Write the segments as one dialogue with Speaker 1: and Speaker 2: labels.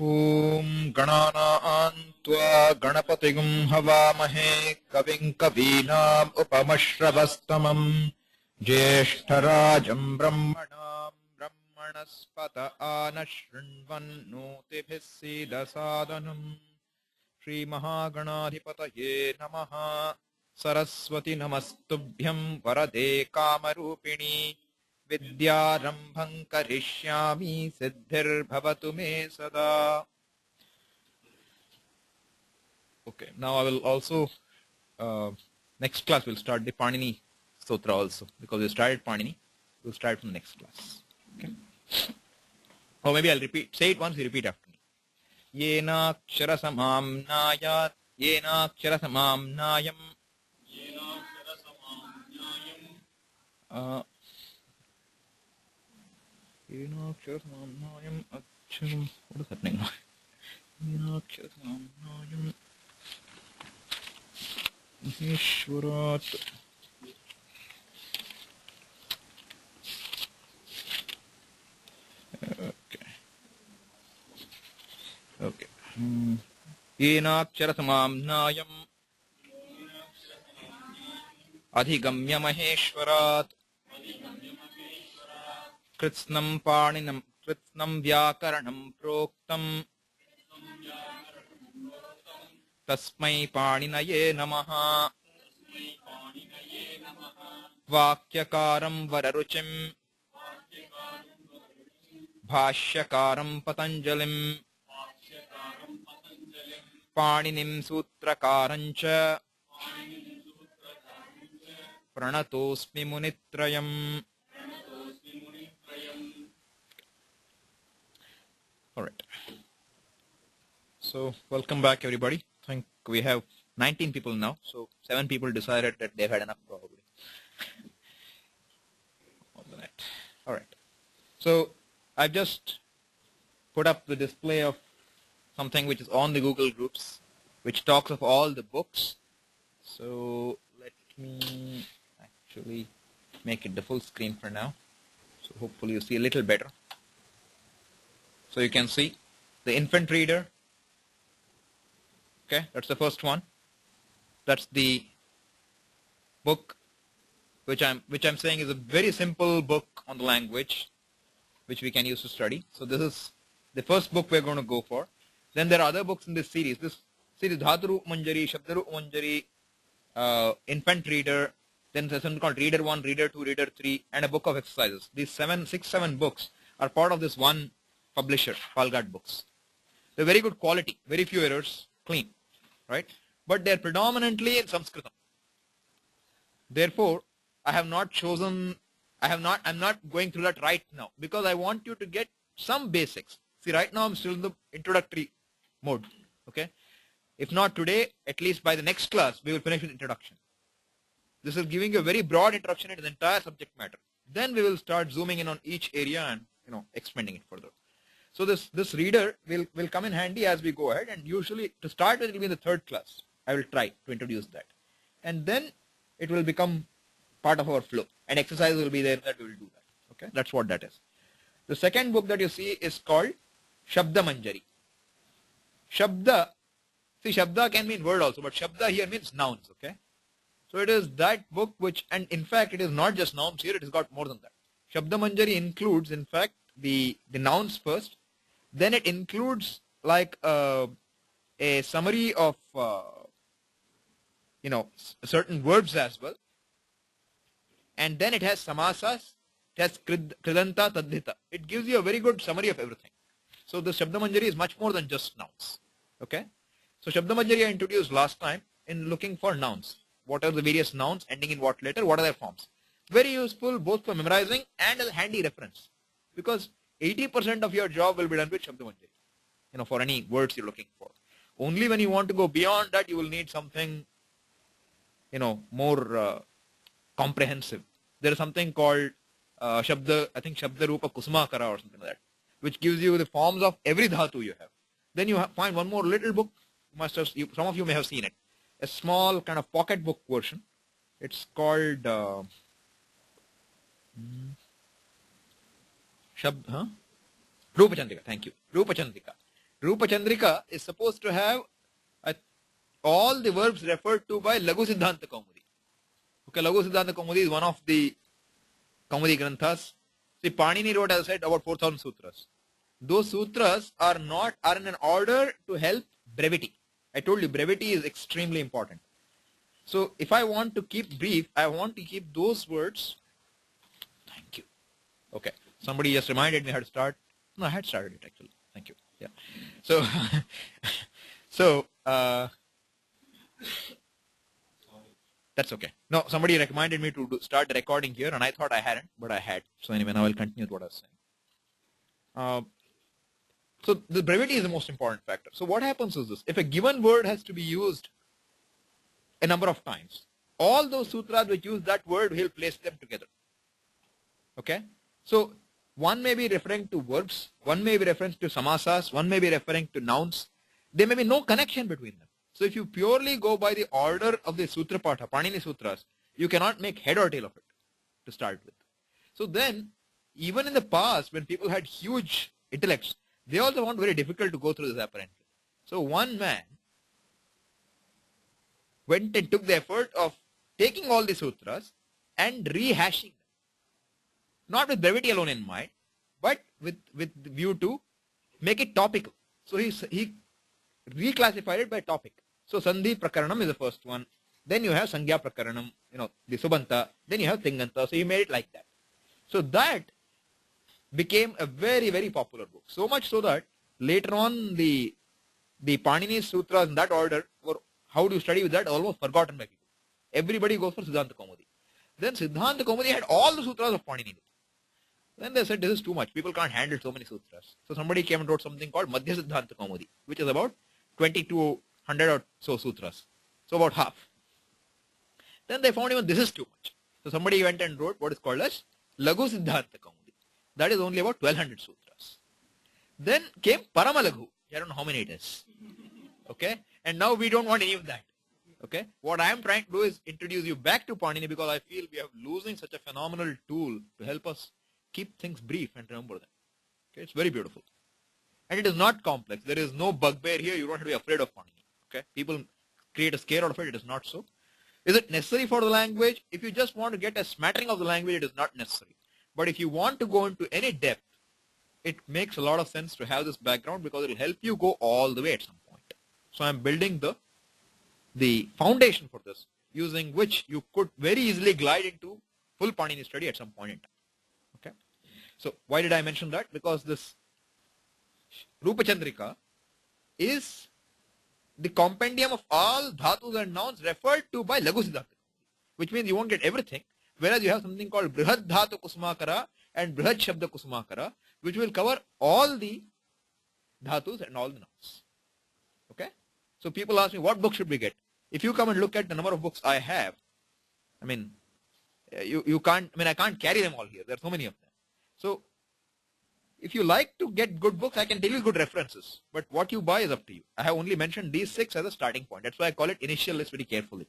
Speaker 1: ॐ गणानां त्वा गणपतिगुं हवामहे कविं कवीनाम् उपमश्रवस्तमम् ज्येष्ठराजं ब्रह्मणां ब्रह्मणस्पत आनः शृण्वन्नोतिभिः सीदसादनम् श्रीमहागणाधिपतये नमः। सरस्वती नमस्तुभ्यं वरदे कामरूपिणी विद्यारम्भं करिष्यामि सिद्धिर्भवतु मे सदा. Okay, now I will also next class we'll start the Panini Sutra also, because we started Panini. We'll start from the next class. Okay. Or maybe I'll repeat. Say it once, you repeat after me. Yenakshara samamnayat, yenakshara samamnayam. Yenakshara samamnayam aksharam. What is happening now? Yenakshara samamnayam Maheshwarat. Okay. Yenakshara samamnayam adhigamya Maheshwarat kritsnam paninam kritsnam vyakaranam proktam tasmai paninaye namaha vakyakaram vararuchim bhashyakaram patanjalim paninim sutrakarancha pranatosmi munitrayam. All right. So welcome back, everybody. I think we have 19 people now. So 7 people decided that they've had enough, probably. All right. So I've just put up the display of something which is on the Google Groups, which talks of all the books. So let me actually make it the full screen for now. So hopefully you see a little better. So you can see the infant reader. Okay, that's the first one. That's the book which I'm saying is a very simple book on the language which we can use to study. So this is the first book we're going to go for. Then there are other books in this series. This series, Dhatu Manjari, Shabdaru Manjari, Infant Reader. Then there's something called Reader 1, Reader 2, Reader 3, and a book of exercises. These 7 books are part of this one publisher, Palghat Books. They're very good quality, very few errors, clean, right? But they're predominantly in Sanskrit. Therefore, I'm not going through that right now, because I want you to get some basics. See, right now I'm still in the introductory mode, okay? If not today, at least by the next class, we will finish with introduction. This is giving you a very broad introduction into the entire subject matter. Then we will start zooming in on each area and, expanding it further. So this reader will come in handy as we go ahead, and usually to start with it will be in the 3rd class. I will try to introduce that. And then it will become part of our flow. And exercise will be there that we will do that. Okay, that's what that is. The second book that you see is called Shabda Manjari. Shabda, see, Shabda can mean word also, but Shabda here means nouns, okay? So it is that book which, and in fact it is not just nouns here, it has got more than that. Shabda Manjari includes, in fact, the nouns first, then it includes like a summary of, certain verbs as well. And then it has samasas, it has kridanta, taddhita. It gives you a very good summary of everything. So the Shabda Manjari is much more than just nouns. Okay? So Shabda Manjari I introduced last time in looking for nouns. What are the various nouns ending in what letter? What are their forms? Very useful both for memorizing and as a handy reference. Because 80% of your job will be done with Shabda Manjari. For any words you're looking for. Only when you want to go beyond that, you will need something, more comprehensive. There is something called Shabda Rupa Kusumakara or something like that, which gives you the forms of every dhatu you have. Then you find one more little book. Some of you may have seen it. A small kind of pocket book version. It's called Rupachandrika. Thank you. Rupachandrika. Rupa Chandrika is supposed to have all the verbs referred to by Lagu Siddhanta Kaumudi. Okay, Lagu Siddhanta Kaumudi is one of the Kaumudi Granthas. See, Panini wrote, as I said, about 4,000 sutras. Those sutras are in an order to help brevity. I told you brevity is extremely important. So if I want to keep brief, I want to keep those words. Thank you. Okay. Somebody just reminded me how to start. No, I had started it actually. Thank you. Yeah. So, that's okay. No, somebody recommended me to start the recording here, and I thought I hadn't, but I had. So anyway, now I'll continue with what I was saying. So the brevity is the most important factor. So what happens is this: if a given word has to be used a number of times, all those sutras which use that word will place them together. Okay? So one may be referring to verbs, one may be referring to samasas, one may be referring to nouns. There may be no connection between them. So if you purely go by the order of the sutra patha, Panini sutras, you cannot make head or tail of it to start with. So then, even in the past, when people had huge intellects, they also found it very difficult to go through this apparently. So one man went and took the effort of taking all the sutras and rehashing them. Not with brevity alone in mind, but with view to make it topical. So he reclassified it by topic. So Sandhi Prakaranam is the first one. Then you have Sangya Prakaranam, the Subanta. Then you have Tinganta. So he made it like that. So that became a very, very popular book. So much so that later on the Panini Sutras in that order were, how do you study with that, almost forgotten by people. Everybody goes for Siddhanta Kaumudi. Then Siddhanta Kaumudi had all the sutras of Panini. Then they said this is too much. People can't handle so many sutras. So somebody came and wrote something called Madhya Siddhanta Kaumudi, which is about 2,200 or so sutras. So about half. Then they found even this is too much. So somebody went and wrote what is called as Lagu Siddhanta Kaumudi. That is only about 1,200 sutras. Then came Paramalaghu. I don't know how many it is. Okay? And now we don't want any of that. Okay? What I am trying to do is introduce you back to Panini, because I feel we are losing such a phenomenal tool to help us keep things brief and remember them. Okay? It's very beautiful. And it is not complex. There is no bugbear here. You don't have to be afraid of Panini. Okay? People create a scare out of it. It is not so. Is it necessary for the language? If you just want to get a smattering of the language, it is not necessary. But if you want to go into any depth, it makes a lot of sense to have this background, because it will help you go all the way at some point. So I am building the foundation for this, using which you could very easily glide into full Panini study at some point in time. Okay. So why did I mention that? Because this Rupa Chandrika is the compendium of all dhatus and nouns referred to by Lagu Siddhanta, which means you won't get everything, whereas you have something called Brihad Dhatu Kusumakara and Brihad Shabda Kusumakara, which will cover all the dhatus and all the nouns. Okay? So people ask me, what book should we get? If you come and look at the number of books I have, I mean, you can't, I can't carry them all here. There are so many of them. So if you like to get good books, I can tell you good references. But what you buy is up to you. I have only mentioned these 6 as a starting point. That's why I call it initial list very carefully,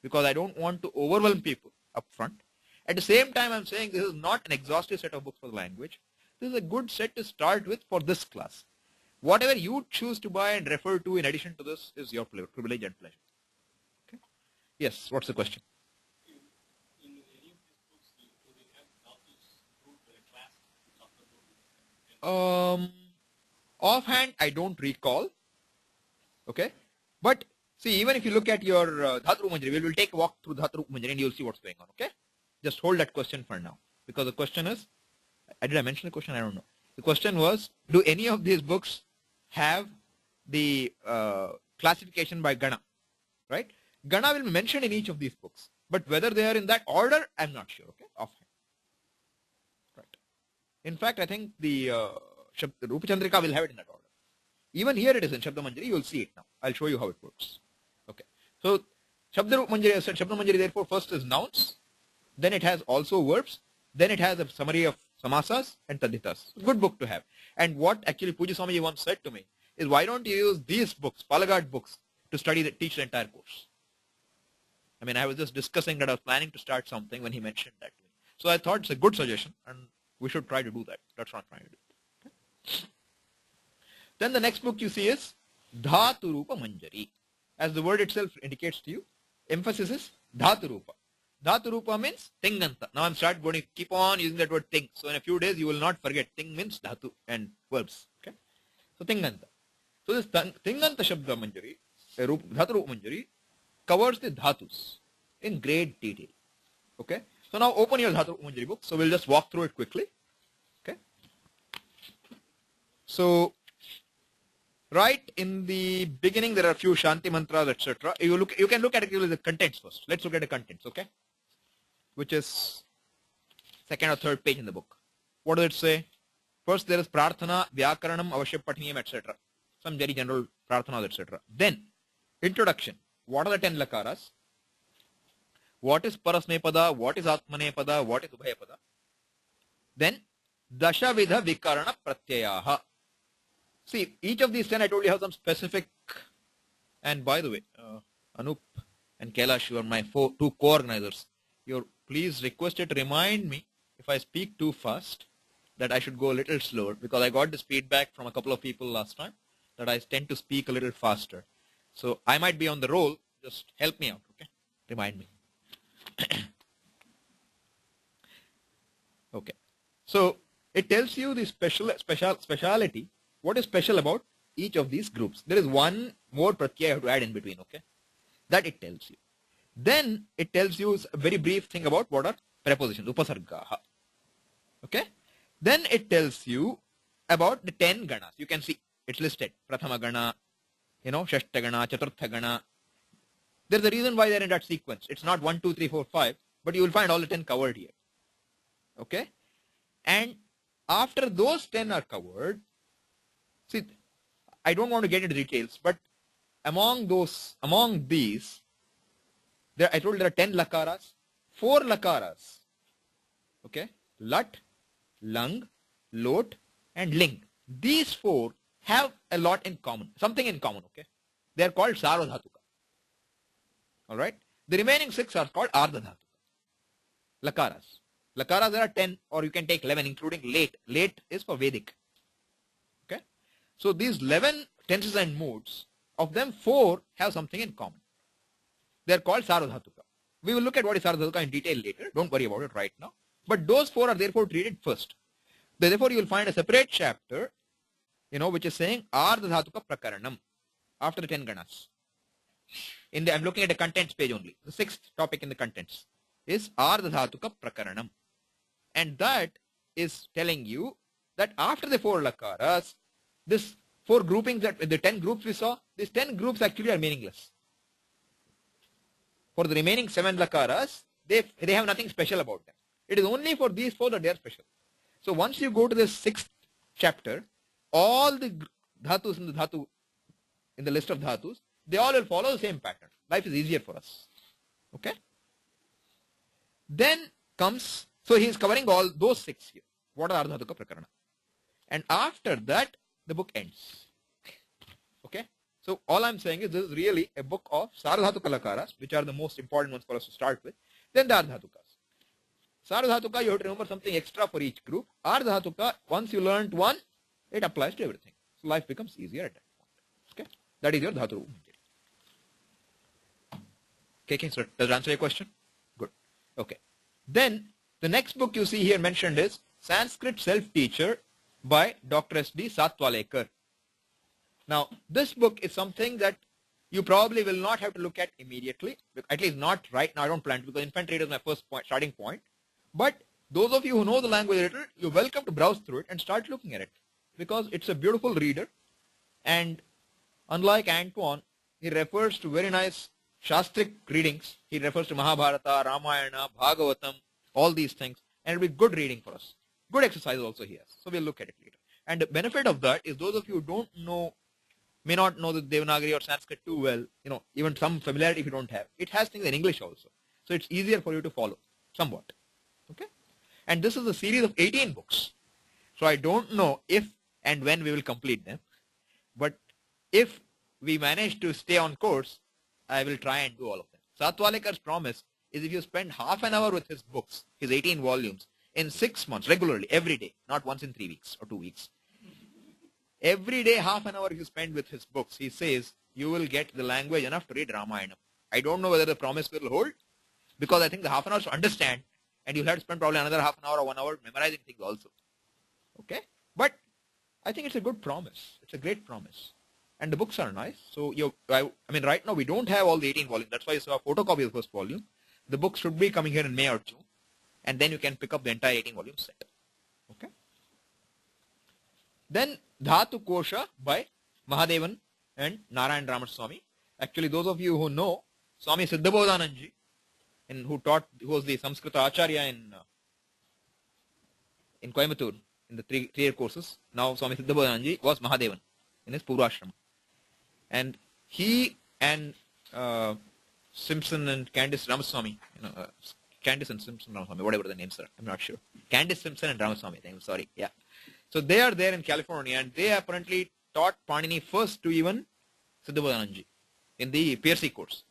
Speaker 1: because I don't want to overwhelm people up front. At the same time, I'm saying this is not an exhaustive set of books for the language. This is a good set to start with for this class. Whatever you choose to buy and refer to in addition to this is your privilege and pleasure. Okay? Yes, what's the question?
Speaker 2: In any of these books, do they have dhatus grouped by a class?
Speaker 1: Offhand, I don't recall. Okay? But see, even if you look at your Dhatu Manjari, we will take a walk through Dhatu Manjari and you'll see what's going on. Okay? Just hold that question for now. Because the question is, did I mention the question? I don't know. The question was, do any of these books have the classification by Gana? Right? Gana will be mentioned in each of these books. But whether they are in that order, I'm not sure. Okay? Offhand. Right. In fact, I think the Rupa Chandrika will have it in that order. Even here it is in Shabda Manjari. You will see it now. I'll show you how it works. Okay. So, Shabda Manjari, Shabda Manjari, therefore, first is nouns. Then it has also verbs. Then it has a summary of samasas and taddhitas. Good book to have. And what actually Puja Swamiji once said to me is, why don't you use these books, Palagad books, to teach the entire course? I was just discussing that I was planning to start something when he mentioned that to me. So I thought it's a good suggestion and we should try to do that. That's what I'm trying to do. Okay? Then the next book you see is Dhatu Rupa Manjari. As the word itself indicates to you, emphasis is Dhatu Rupa. Dhatu Rupa means Tinganta. Now I'm going to keep on using that word Ting. So in a few days you will not forget. Ting means Dhatu and verbs. Okay. So Tinganta. So this Tinganta Shabda Manjari, Dhatu Rupa Manjari, covers the Dhatus in great detail. Okay. So now open your Dhatu Rupa Manjari book. So we'll just walk through it quickly. Okay. So right in the beginning there are a few Shanti mantras, etc. You can look at it with the contents first. Let's look at the contents, okay? Which is second or third page in the book. What does it say? First there is Prarthana, Vyakaranam, Avashya Patniyam, etc. Some very general Prarthanas, etc. Then introduction. What are the 10 lakaras? What is Parasmepada? What is Atmanepada? What is Ubhayapada? Then Dashavidha Vikarana Pratyayaha. See, each of these 10 I told you have some specific, and by the way, Anup and Kailash, you are my two co-organizers. Please request it, remind me if I speak too fast that I should go a little slower, because I got this feedback from a couple of people last time that I tend to speak a little faster. So I might be on the roll, just help me out, okay? Remind me. Okay. So it tells you the speciality. What is special about each of these groups? There is one more pratyaya you have to add in between, okay? That it tells you. Then it tells you a very brief thing about what are prepositions, upasargaha. Okay? Then it tells you about the 10 ganas. You can see it's listed. Prathama gana, Shashta gana, Chaturtha gana. There's a reason why they're in that sequence. It's not 1, 2, 3, 4, 5, but you will find all the 10 covered here. Okay? And after those 10 are covered, see, I don't want to get into details, but among these, I told there are 10 lakaras, 4 lakaras. Okay? Lat, Lang, Lot, and Ling. These 4 have a lot in common, something in common, okay? They are called Sarvadhatuka. Alright? The remaining 6 are called Ardhadhatuka. Lakaras. Lakaras there are 10, or you can take 11, including late. Late is for Vedic. Okay? So these 11 tenses and moods, of them 4 have something in common. They are called Sarvadhatuka. We will look at what is Sarvadhatuka in detail later. Don't worry about it right now. But those 4 are therefore treated first. Therefore, you will find a separate chapter, which is saying Ardhadhatuka Prakaranam after the 10 ganas. I'm looking at the contents page only. The 6th topic in the contents is Ardhadhatuka Prakaranam. And that is telling you that after the 4 lakaras, this 4 groupings, the 10 groups we saw, these 10 groups actually are meaningless. For the remaining 7 lakaras, they have nothing special about them. It is only for these 4 that they are special. So once you go to the 6th chapter, all the dhatus in the list of dhatus, they all will follow the same pattern. Life is easier for us. Okay? Then comes, so he is covering all those 6 here. What are Ardhadhatuka Prakarana? And after that, the book ends. Okay? So all I'm saying is this is really a book of Sarvadhatuka lakaras, which are the most important ones for us to start with. Then the Ardhatukas. Sarvadhatuka, you have to remember something extra for each group. Ardhatuka, once you learned one, it applies to everything. So life becomes easier at that point. Okay? That is your Dhatu. Okay, so does that answer your question? Good. Okay. Then the next book you see here mentioned is Sanskrit Self-Teacher by Dr. S.D. Satwalekar. Now, this book is something that you probably will not have to look at immediately, at least not right now. I don't plan to, because infant reader is my first starting point. But those of you who know the language a little, you're welcome to browse through it and start looking at it, because it's a beautiful reader. And unlike Antoine, he refers to very nice Shastric readings. He refers to Mahabharata, Ramayana, Bhagavatam, all these things. And it'll be good reading for us. Good exercise also he has. So we'll look at it later. And the benefit of that is those of you who may not know the Devanagari or Sanskrit too well, even some familiarity if you don't have. It has things in English also. So it's easier for you to follow somewhat. Okay? And this is a series of 18 books. So I don't know if and when we will complete them. But if we manage to stay on course, I will try and do all of them. Satwalekar's promise is if you spend half an hour with his books, his 18 volumes, in 6 months, regularly, every day, not once in 3 weeks or 2 weeks, Every day, half an hour you spend with his books, he says you will get the language enough to read Ramayana. I don't know whether the promise will hold, because I think the half an hour to understand, and you'll have to spend probably another half an hour or 1 hour memorizing things also. Okay? But I think it's a good promise. It's a great promise. And the books are nice. So, I mean, right now we don't have all the 18 volumes. That's why you saw a photocopy of the first volume. The book should be coming here in May or June. And then you can pick up the entire 18 volume set. Okay? Then Dhatu Kosha by Mahadevan and Narayan Ramaswamy. Actually, those of you who know, Swami Siddhabodhananji, and who was the Sanskrit Acharya in Coimbatore, in the three-year courses. Now Swami Siddhabodhananji was Mahadevan in his Purvashrama. And he and Simpson and Candice Ramaswamy, Candice and Simpson Ramaswamy, whatever the names are, I'm not sure. Candice Simpson and Ramaswamy, I'm sorry, yeah. So they are there in California, and they apparently taught Panini first to even Siddhabodhananji in the PRC course.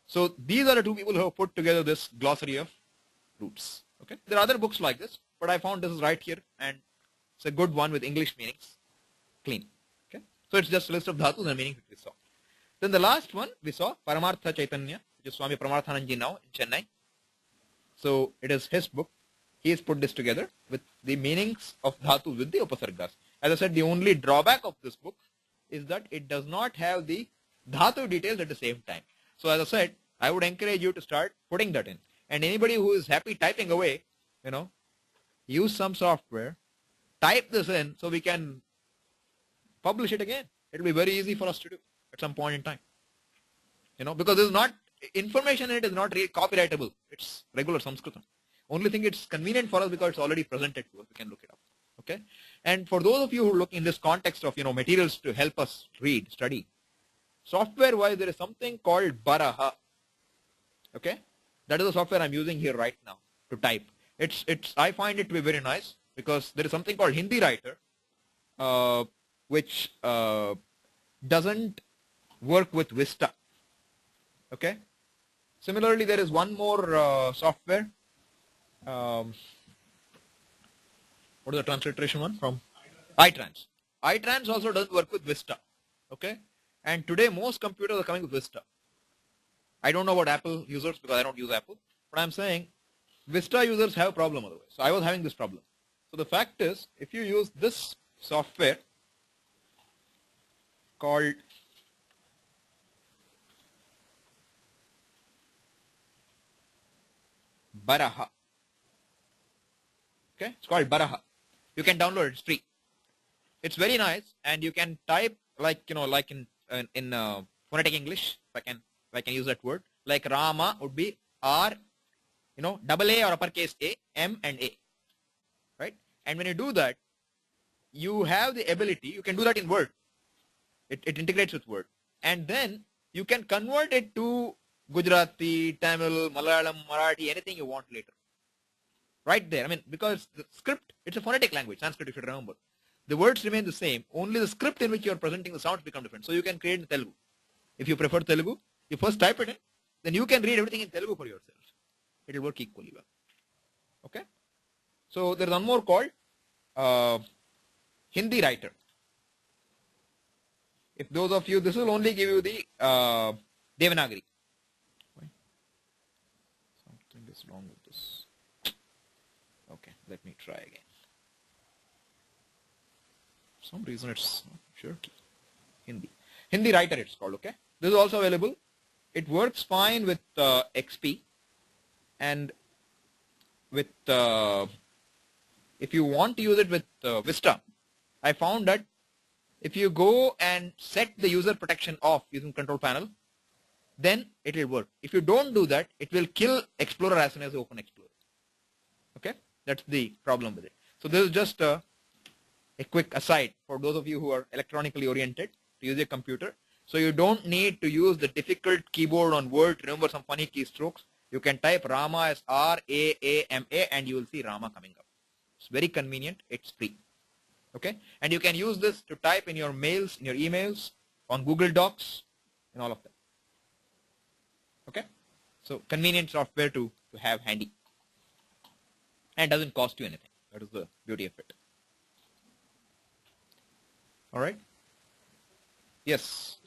Speaker 1: So these are the two people who have put together this glossary of roots. Okay, there are other books like this, but I found this is right here, and it's a good one with English meanings, clean. Okay, so it's just a list of dhatus and meanings that we saw. Then the last one we saw, Paramartha Chaitanya, which is Swami Paramarthananji now in Chennai. So it is his book. He has put this together with the meanings of dhatu with the upasargas. As I said, the only drawback of this book is that it does not have the dhatu details at the same time. So as I said, I would encourage you to start putting that in. And anybody who is happy typing away, use some software, type this in so we can publish it again. It will be very easy for us to do at some point in time. Because this is not, information in it is not really copyrightable. It's regular Sanskrit. Only thing it's convenient for us because it's already presented to us. We can look it up. Okay. And for those of you who look in this context of, materials to help us read, study, software wise, there is something called Baraha. Okay. That is the software I'm using here right now to type. I find it to be very nice because there is something called Hindi Writer, which doesn't work with Vista. Okay. Similarly, there is one more software. What is the transliteration one from? iTrans. iTrans also doesn't work with Vista. Okay. And today most computers are coming with Vista. I don't know about Apple users because I don't use Apple. But I'm saying Vista users have a problem otherwise. So I was having this problem. So the fact is, if you use this software called Baraha. Okay, it's called Baraha. You can download it, it's free. It's very nice, and you can type like in phonetic English, if I can use that word. Like Rama would be R, double A or uppercase A, M and A. Right? And when you do that, you have the ability, you can do that in Word. It integrates with Word. And then you can convert it to Gujarati, Tamil, Malayalam, Marathi, anything you want later. Right there. I mean, because the script, it's a phonetic language, Sanskrit if you remember. The words remain the same. Only the script in which you are presenting the sounds become different. So you can create in Telugu. If you prefer Telugu, you first type it in. Then you can read everything in Telugu for yourself. It will work equally well. Okay? So there is one more called Hindi Writer. If those of you, this will only give you the Devanagari. Something is wrong with this. Okay, let me try again. For some reason it's not sure. Hindi Writer it's called, okay? This is also available. It works fine with XP and with, if you want to use it with Vista, I found that if you go and set the user protection off using control panel, then it will work. If you don't do that, it will kill Explorer as soon as you open Explorer. Okay? That's the problem with it. So this is just a quick aside for those of you who are electronically oriented to use a computer. So you don't need to use the difficult keyboard on Word to remember some funny keystrokes. You can type Rama as R-A-A-M-A and you will see Rama coming up. It's very convenient. It's free. Okay? And you can use this to type in your mails, in your emails, on Google Docs, and all of that. Okay? So convenient software to have handy. And doesn't cost you anything. That is the beauty of it. All right. Yes.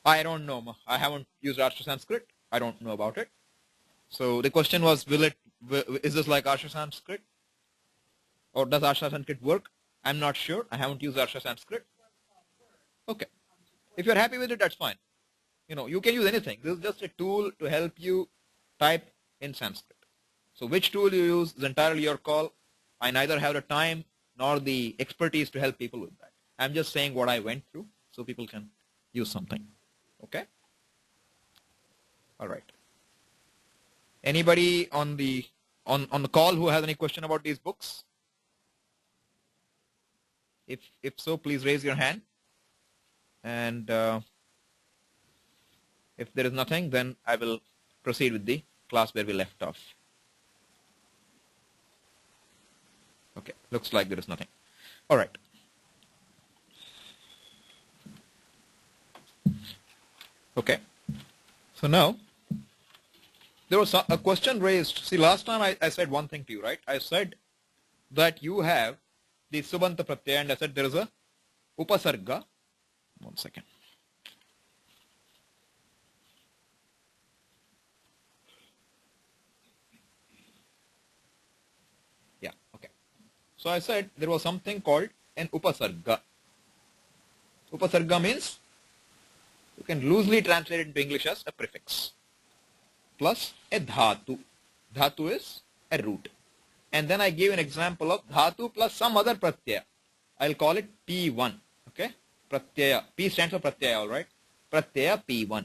Speaker 1: I don't know. I haven't used Arsha Sanskrit. I don't know about it. So the question was, is this like Arsha Sanskrit? Or does Arsha Sanskrit work? I'm not sure. I haven't used Arsha Sanskrit. Okay. If you're happy with it, that's fine. You can use anything. This is just a tool to help you type in Sanskrit. So which tool you use is entirely your call. I neither have the time nor the expertise to help people with that. I'm just saying what I went through so people can use something. Okay? All right. Anybody on the call who has any question about these books? If so, please raise your hand. And if there is nothing, then I will proceed with the class where we left off. Okay, looks like there is nothing. All right. Okay. So now, there was a question raised. See, last time I said one thing to you, right? I said that you have the Subanta Pratyaya, and I said there is a Upasarga. One second. Yeah, okay. So I said there was something called an Upasarga. Upasarga means, you can loosely translate it into English as a prefix, plus a dhatu. Dhatu is a root. And then I gave an example of dhatu plus some other pratyaya. I'll call it P1. Okay? Pratyaya. P stands for pratyaya, alright? Pratyaya P1.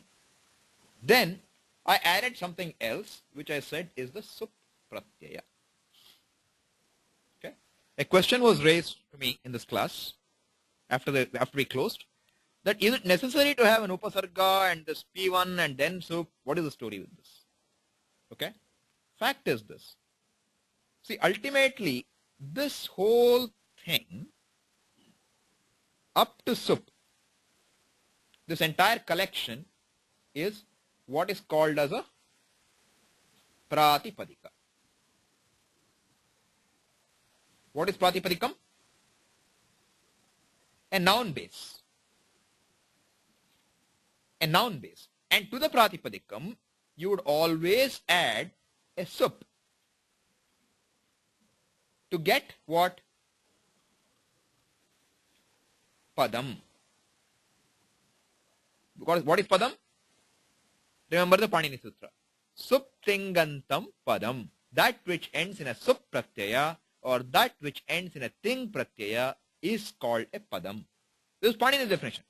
Speaker 1: Then I added something else, which I said is the sup pratyaya. Okay? A question was raised to me in this class after we closed, that is it necessary to have an upasarga and this P1 and then sup? What is the story with this? Okay? Fact is this. See, ultimately, this whole thing up to sup, this entire collection is what is called as a pratipadika. What is pratipadikam? A noun base. A noun base. And to the pratipadikam, you would always add a sup to get what? Padam. Because what is padam? Remember the Panini Sutra. Sup tingantam padam. That which ends in a sup pratyaya or that which ends in a ting pratyaya is called a padam. This is Panini's definition.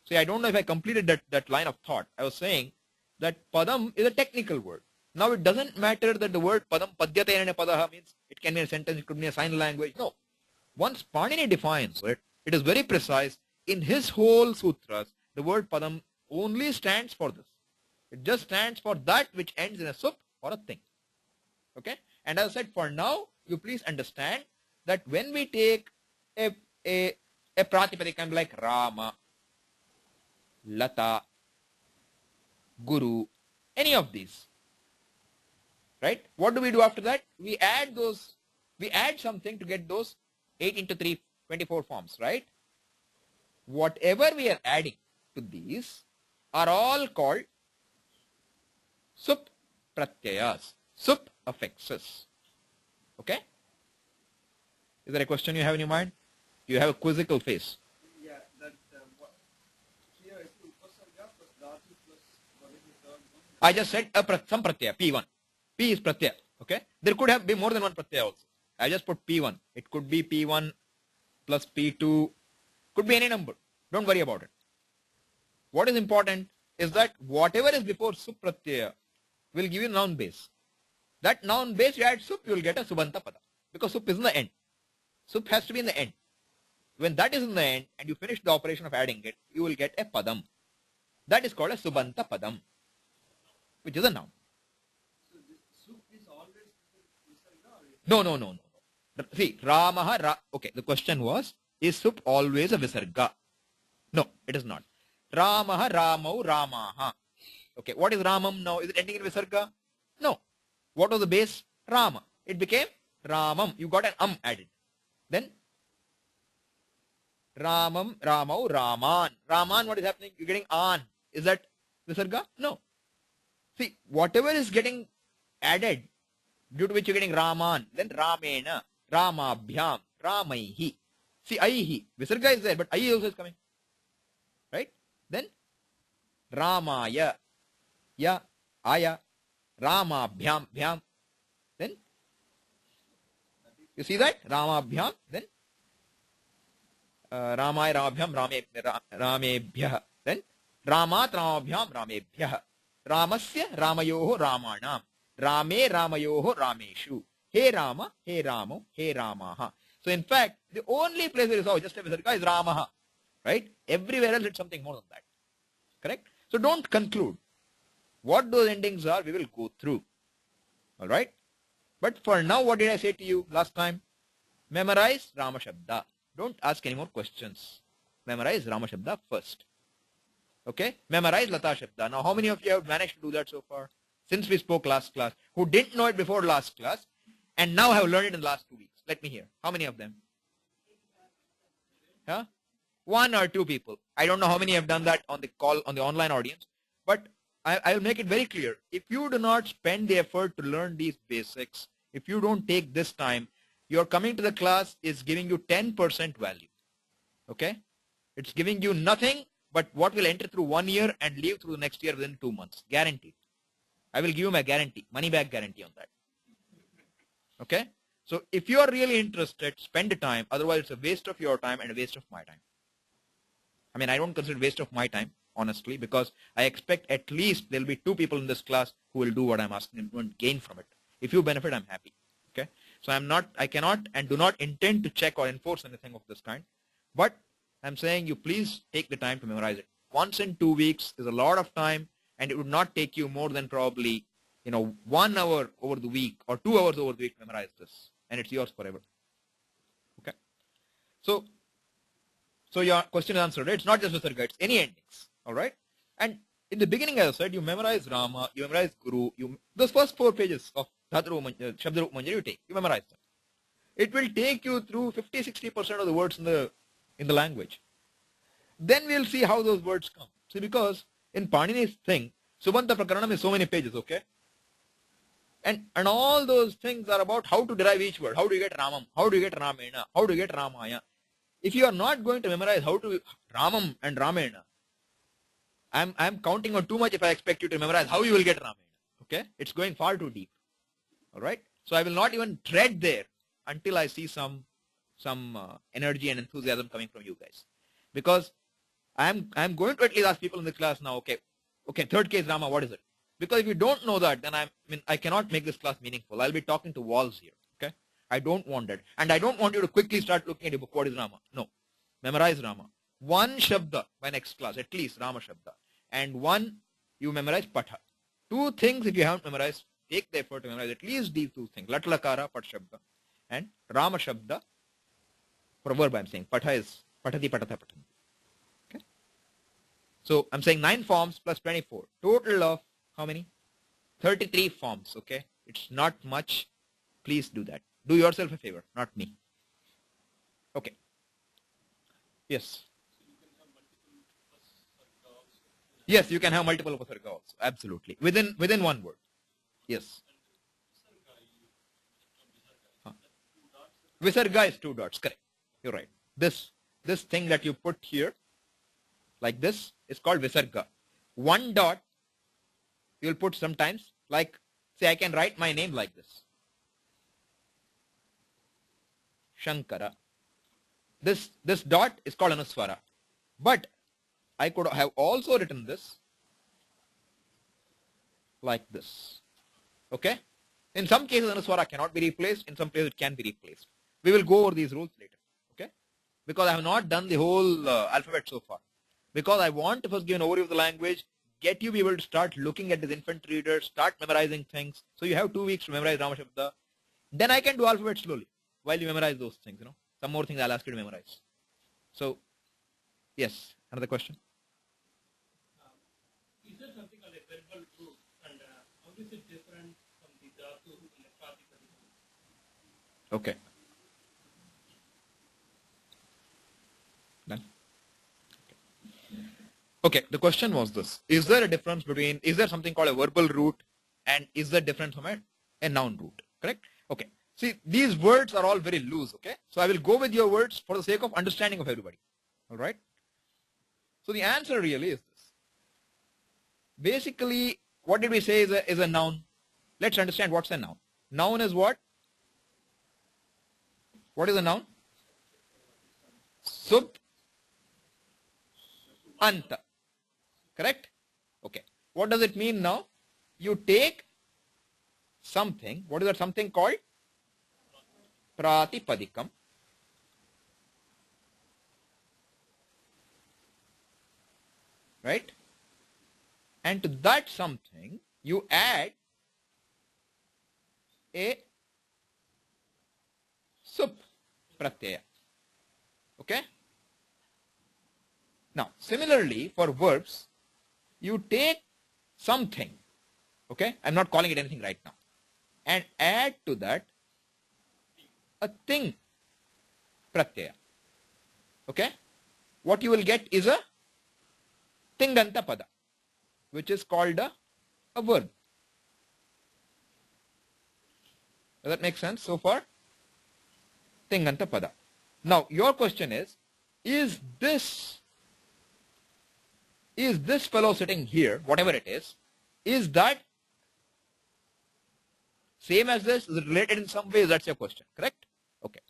Speaker 1: See, I don't know if I completed that line of thought. I was saying that padam is a technical word. Now it doesn't matter that the word padam, padyate and padaha means it can be a sentence, it could be a sign language. No. Once Panini defines it, it is very precise. In his whole sutras, the word padam only stands for this. It just stands for that which ends in a sup or a thing. Okay? And as I said, for now, you please understand that when we take a pratipadikam like Rama, Lata, Guru, any of these, right? What do we do after that? We add something to get those 8 into 3, 24 forms, right? Whatever we are adding to these are all called sup pratyayas, sup affixes. Okay? Is there a question you have in your mind? You have a quizzical face.
Speaker 2: Yeah, that here is upasarga plus dhatu plus what is the third one?
Speaker 1: I just said some pratyaya, P1. P is pratyaya. Okay? There could be more than one pratyaya also. I just put P1. It could be P1 plus P2. Could be any number. Don't worry about it. What is important is that whatever is before sup pratyaya will give you noun base. That noun base, you add sup, you will get a subanta pada. Because sup is in the end. Sup has to be in the end. When that is in the end and you finish the operation of adding it, you will get a padam. That is called a subanta padam, which is a noun.
Speaker 2: So this sup is always visarga or
Speaker 1: No. See, Ramaha, okay, the question was, is sup always a visarga? No, it is not. Ramaha, Ramau, Ramaha. Okay, what is Ramam now? Is it ending in visarga? No. What was the base? Rama. It became Ramam. You got an added. Then Ramam, Ramau, Raman. Raman, what is happening? You're getting an. Is that Visarga? No. See, whatever is getting added, due to which you're getting Raman, then Ramena, Ramabhyam, Ramaihi. See, Aihi. Visarga is there, but Ai also is coming. Right? Then Ramaya, Ya, Aya, Ramabhyam, Bhyam. Then you see that? Ramabhyam, then Ramaya, Ramabhyam, Ramebhyah. Then Ramat, Ramabhyam, Ramebhyah. Ramasya, Ramayoho, Ramanam. Rame, Ramayoho, Rameshu. He Rama, He Ramo, He Ramaha. So in fact, the only place where you saw just a Visarga is Ramaha. Right? Everywhere else it's something more than that. Correct? So don't conclude. What those endings are, we will go through. Alright? But for now, what did I say to you last time? Memorize Rama Shabda. Don't ask any more questions. Memorize Rama Shabda first. Okay? Memorize Lata Shabda. Now, how many of you have managed to do that so far? Since we spoke last class, who didn't know it before last class, and now have learned it in the last 2 weeks. Let me hear. How many of them? Huh? 1 or 2 people. I don't know how many have done that on the call, on the online audience, but I will make it very clear. If you do not spend the effort to learn these basics, if you don't take this time, your coming to the class is giving you 10% value. Okay? It's giving you nothing but what will enter through 1 year and leave through the next year within 2 months. Guaranteed. I will give you my guarantee, money back guarantee on that. Okay? So if you are really interested, spend the time. Otherwise, it's a waste of your time and a waste of my time. I mean, I don't consider it waste of my time, honestly, because I expect at least there will be 2 people in this class who will do what I'm asking them and gain from it. If you benefit, I'm happy. Okay? So I cannot and do not intend to check or enforce anything of this kind. But I'm saying you please take the time to memorize it. Once in 2 weeks is a lot of time, and it would not take you more than probably, 1 hour over the week or 2 hours over the week to memorize this. And it's yours forever. Okay? So your question is answered, right? It's not just Visarga, it's any endings. Alright? And in the beginning, as I said, you memorize Rama, you memorize Guru, those first 4 pages of Shabdarup Manjari you memorize them. It will take you through 50-60% of the words in the language. Then we'll see how those words come. See, because in Panini's thing, Subanta Prakaranam is so many pages, okay? And all those things are about how to derive each word. How do you get Ramam? How do you get Ramena? How do you get Ramaya? If you are not going to memorize how to Ramam and Ramena, I'm counting on too much if I expect you to memorize how you will get Ramena. Okay? It's going far too deep. Alright? So I will not even tread there until I see some energy and enthusiasm coming from you guys. Because I'm going to at least ask people in the class now, okay, third case Rama, what is it? Because if you don't know that, then I cannot make this class meaningful. I'll be talking to walls here. Okay? I don't want that. And I don't want you to quickly start looking at your book, what is Rama? No. Memorize Rama. 1 Shabda by next class, at least Rama Shabda. And 1, you memorize Patha. 2 things if you haven't memorized, take the effort to memorize at least these 2 things. Lat Lakara, Pat Shabda. And Rama Shabda. For verb I'm saying. Patha is Patati Patata Patati. Okay? So I'm saying 9 forms plus 24. Total of how many? 33 forms. Okay? It's not much. Please do that. Do yourself a favor, not me. Okay. Yes. Yes, you can have multiple upasarga also. Absolutely. Within 1 word. Yes. Visarga is 2 dots. Correct. You're right. This thing that you put here, like this, is called Visarga. 1 dot, you will put sometimes, like, say I can write my name like this. Shankara. This dot is called Anuswara. But I could have also written this like this. Okay? In some cases, Anuswara cannot be replaced. In some cases, it can be replaced. We will go over these rules later. Okay? Because I have not done the whole alphabet so far. Because I want to first give an overview of the language, get you be able to start looking at this infant reader, start memorizing things. So you have 2 weeks to memorize Rama Shabda. Then I can do alphabet slowly while you memorize those things, Some more things I'll ask you to memorize. So, yes, another question?
Speaker 3: Is there something called a verbal group, and how is it different from the dhatu
Speaker 1: Okay. Done. Okay, the question was this. Is there a difference between, is there something called a verbal root and is there different from a noun root? Correct? Okay. See, these words are all very loose, okay? So I will go with your words for the sake of understanding of everybody. All right? So the answer really is this. Basically, what did we say is a noun? Let's understand what's a noun. Noun is what? What is a noun? Sub anta. Correct? Okay. What does it mean now? You take something. What is that something called? Pratipadikam. Right? And to that something, you add a sup pratyaya. Okay? Now, similarly, for verbs, you take something, okay? I'm not calling it anything right now, and add to that a thing pratyaya. Okay? What you will get is a tinganta pada, which is called a verb. Does that make sense so far? Tinganta pada. Now, your question is this fellow sitting here, whatever it is that same as this? Is it related in some ways? That's your question, correct? Okay.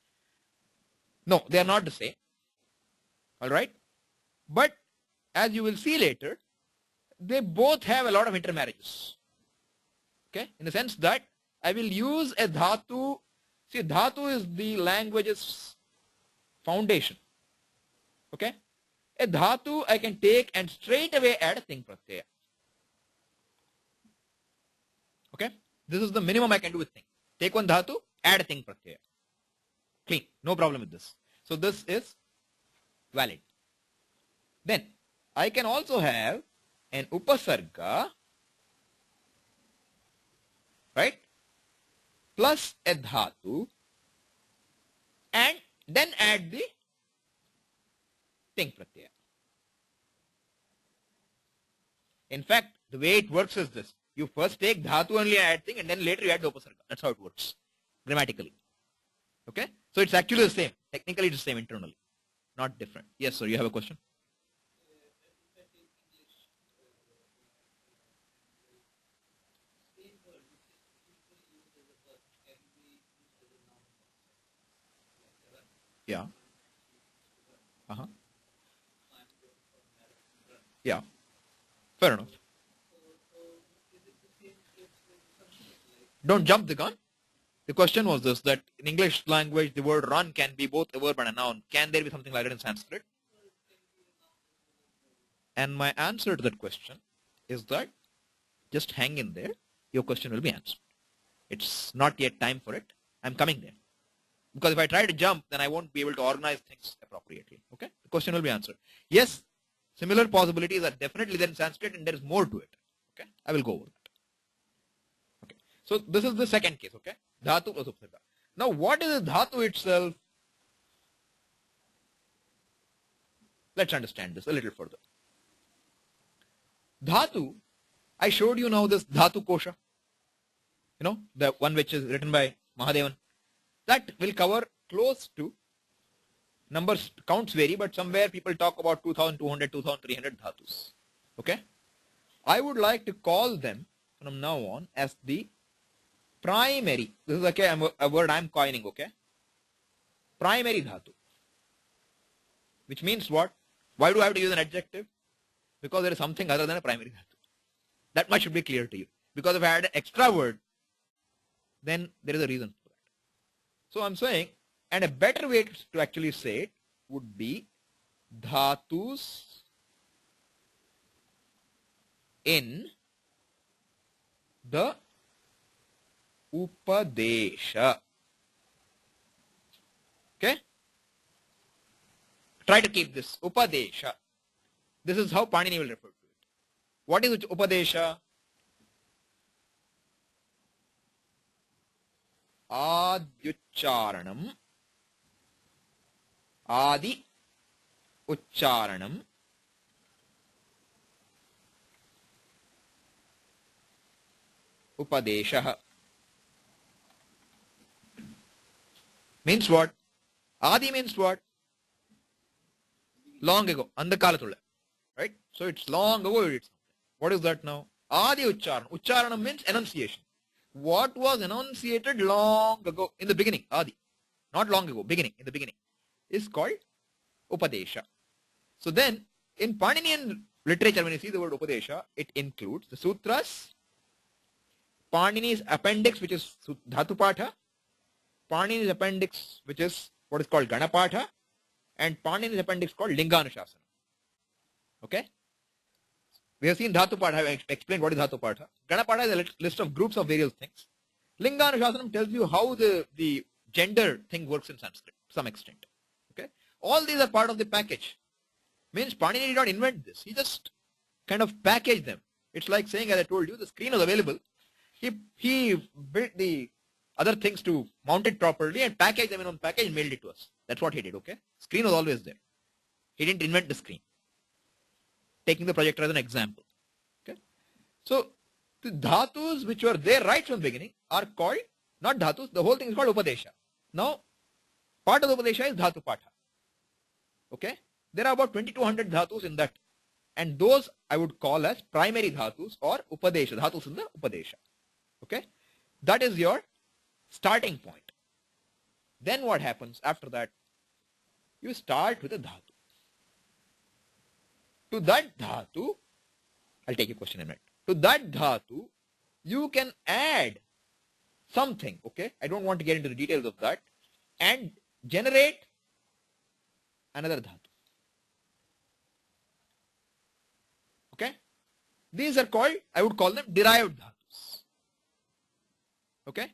Speaker 1: No, they are not the same. All right? But as you will see later, they both have a lot of intermarriages. Okay? In the sense that I will use a dhatu. See, dhatu is the language's foundation. Okay? A dhatu I can take and straight away add a thing pratyaya. Okay? This is the minimum I can do with thing. Take one dhatu, add a thing pratyaya. Clean. No problem with this. So this is valid. Then I can also have an upasarga, right, plus a dhatu, and then add the thing pratyaya. In fact, the way it works is this. You first take dhatu only and add thing, and then later you add the upasarga. That's how it works, grammatically. Okay? So it's actually the same. Technically it's the same internally. Not different. Yes, sir, you have a question? Yeah. Uh-huh. Yeah. Fair enough. Don't jump the gun. The question was this, that in English language, the word run can be both a verb and a noun. Can there be something like that in Sanskrit? And my answer to that question is that just hang in there. Your question will be answered. It's not yet time for it. I'm coming there. Because if I try to jump, then I won't be able to organize things appropriately. Okay? The question will be answered. Yes, similar possibilities are definitely there in Sanskrit, and there is more to it. Okay? I will go over that. Okay. So this is the second case. Okay? Dhatu plus upasarga. Now what is the dhatu itself? Let's understand this a little further. Dhatu, I showed you now this dhatu kosha. You know, the one which is written by Mahadevan. That will cover close to, numbers, counts vary, but somewhere people talk about 2200, 2300 dhatus. Okay? I would like to call them from now on as the primary. This is okay, a word I'm coining, okay? Primary dhatu. Which means what? Why do I have to use an adjective? Because there is something other than a primary dhatu. That much should be clear to you. Because if I add an extra word, then there is a reason for that. So I'm saying, and a better way to actually say it would be dhatus in the upadesha. Okay? Try to keep this. Upadesha. This is how Panini will refer to it. What is upadesha? Adyucharanam. Adi Ucharanam. Upadesha. Means what? Adi means what? Long ago. Andakalathulla. Right? So it's long ago. What is that now? Adi Ucharanam. Ucharanam means enunciation. What was enunciated long ago in the beginning? Adi. Not long ago. Beginning. In the beginning. Is called Upadesha. So then, in Paninian literature, when you see the word Upadesha, it includes the sutras, Panini's appendix, which is Dhatu Patha, Panini's appendix, which is what is called Ganapatha, and Panini's appendix called Linganushasana. Okay? We have seen Dhatu Patha. I have explained what is Dhatu Patha. Ganapatha is a list of groups of various things. Linganushasana tells you how the gender thing works in Sanskrit to some extent. Okay? All these are part of the package. Means Panini did not invent this. He just kind of packaged them. It's like saying, as I told you, the screen was available. He built the other things to mount it properly and package them in one package and mailed it to us. That's what he did, okay? Screen was always there. He didn't invent the screen. Taking the projector as an example. Okay? So, the dhatus which were there right from the beginning are called, not dhatus, the whole thing is called Upadesha. Now, part of the Upadesha is Dhatu Patha. Okay? There are about 2200 dhatus in that. And those I would call as primary dhatus or Upadesha. Dhatus in the Upadesha. Okay? That is your starting point. Then what happens after that? You start with a dhatu. To that dhatu, I'll take your question in a minute. To that dhatu, you can add something. Okay? I don't want to get into the details of that. And generate another dhatu. Okay? These are called, I would call them derived dhatus. Okay?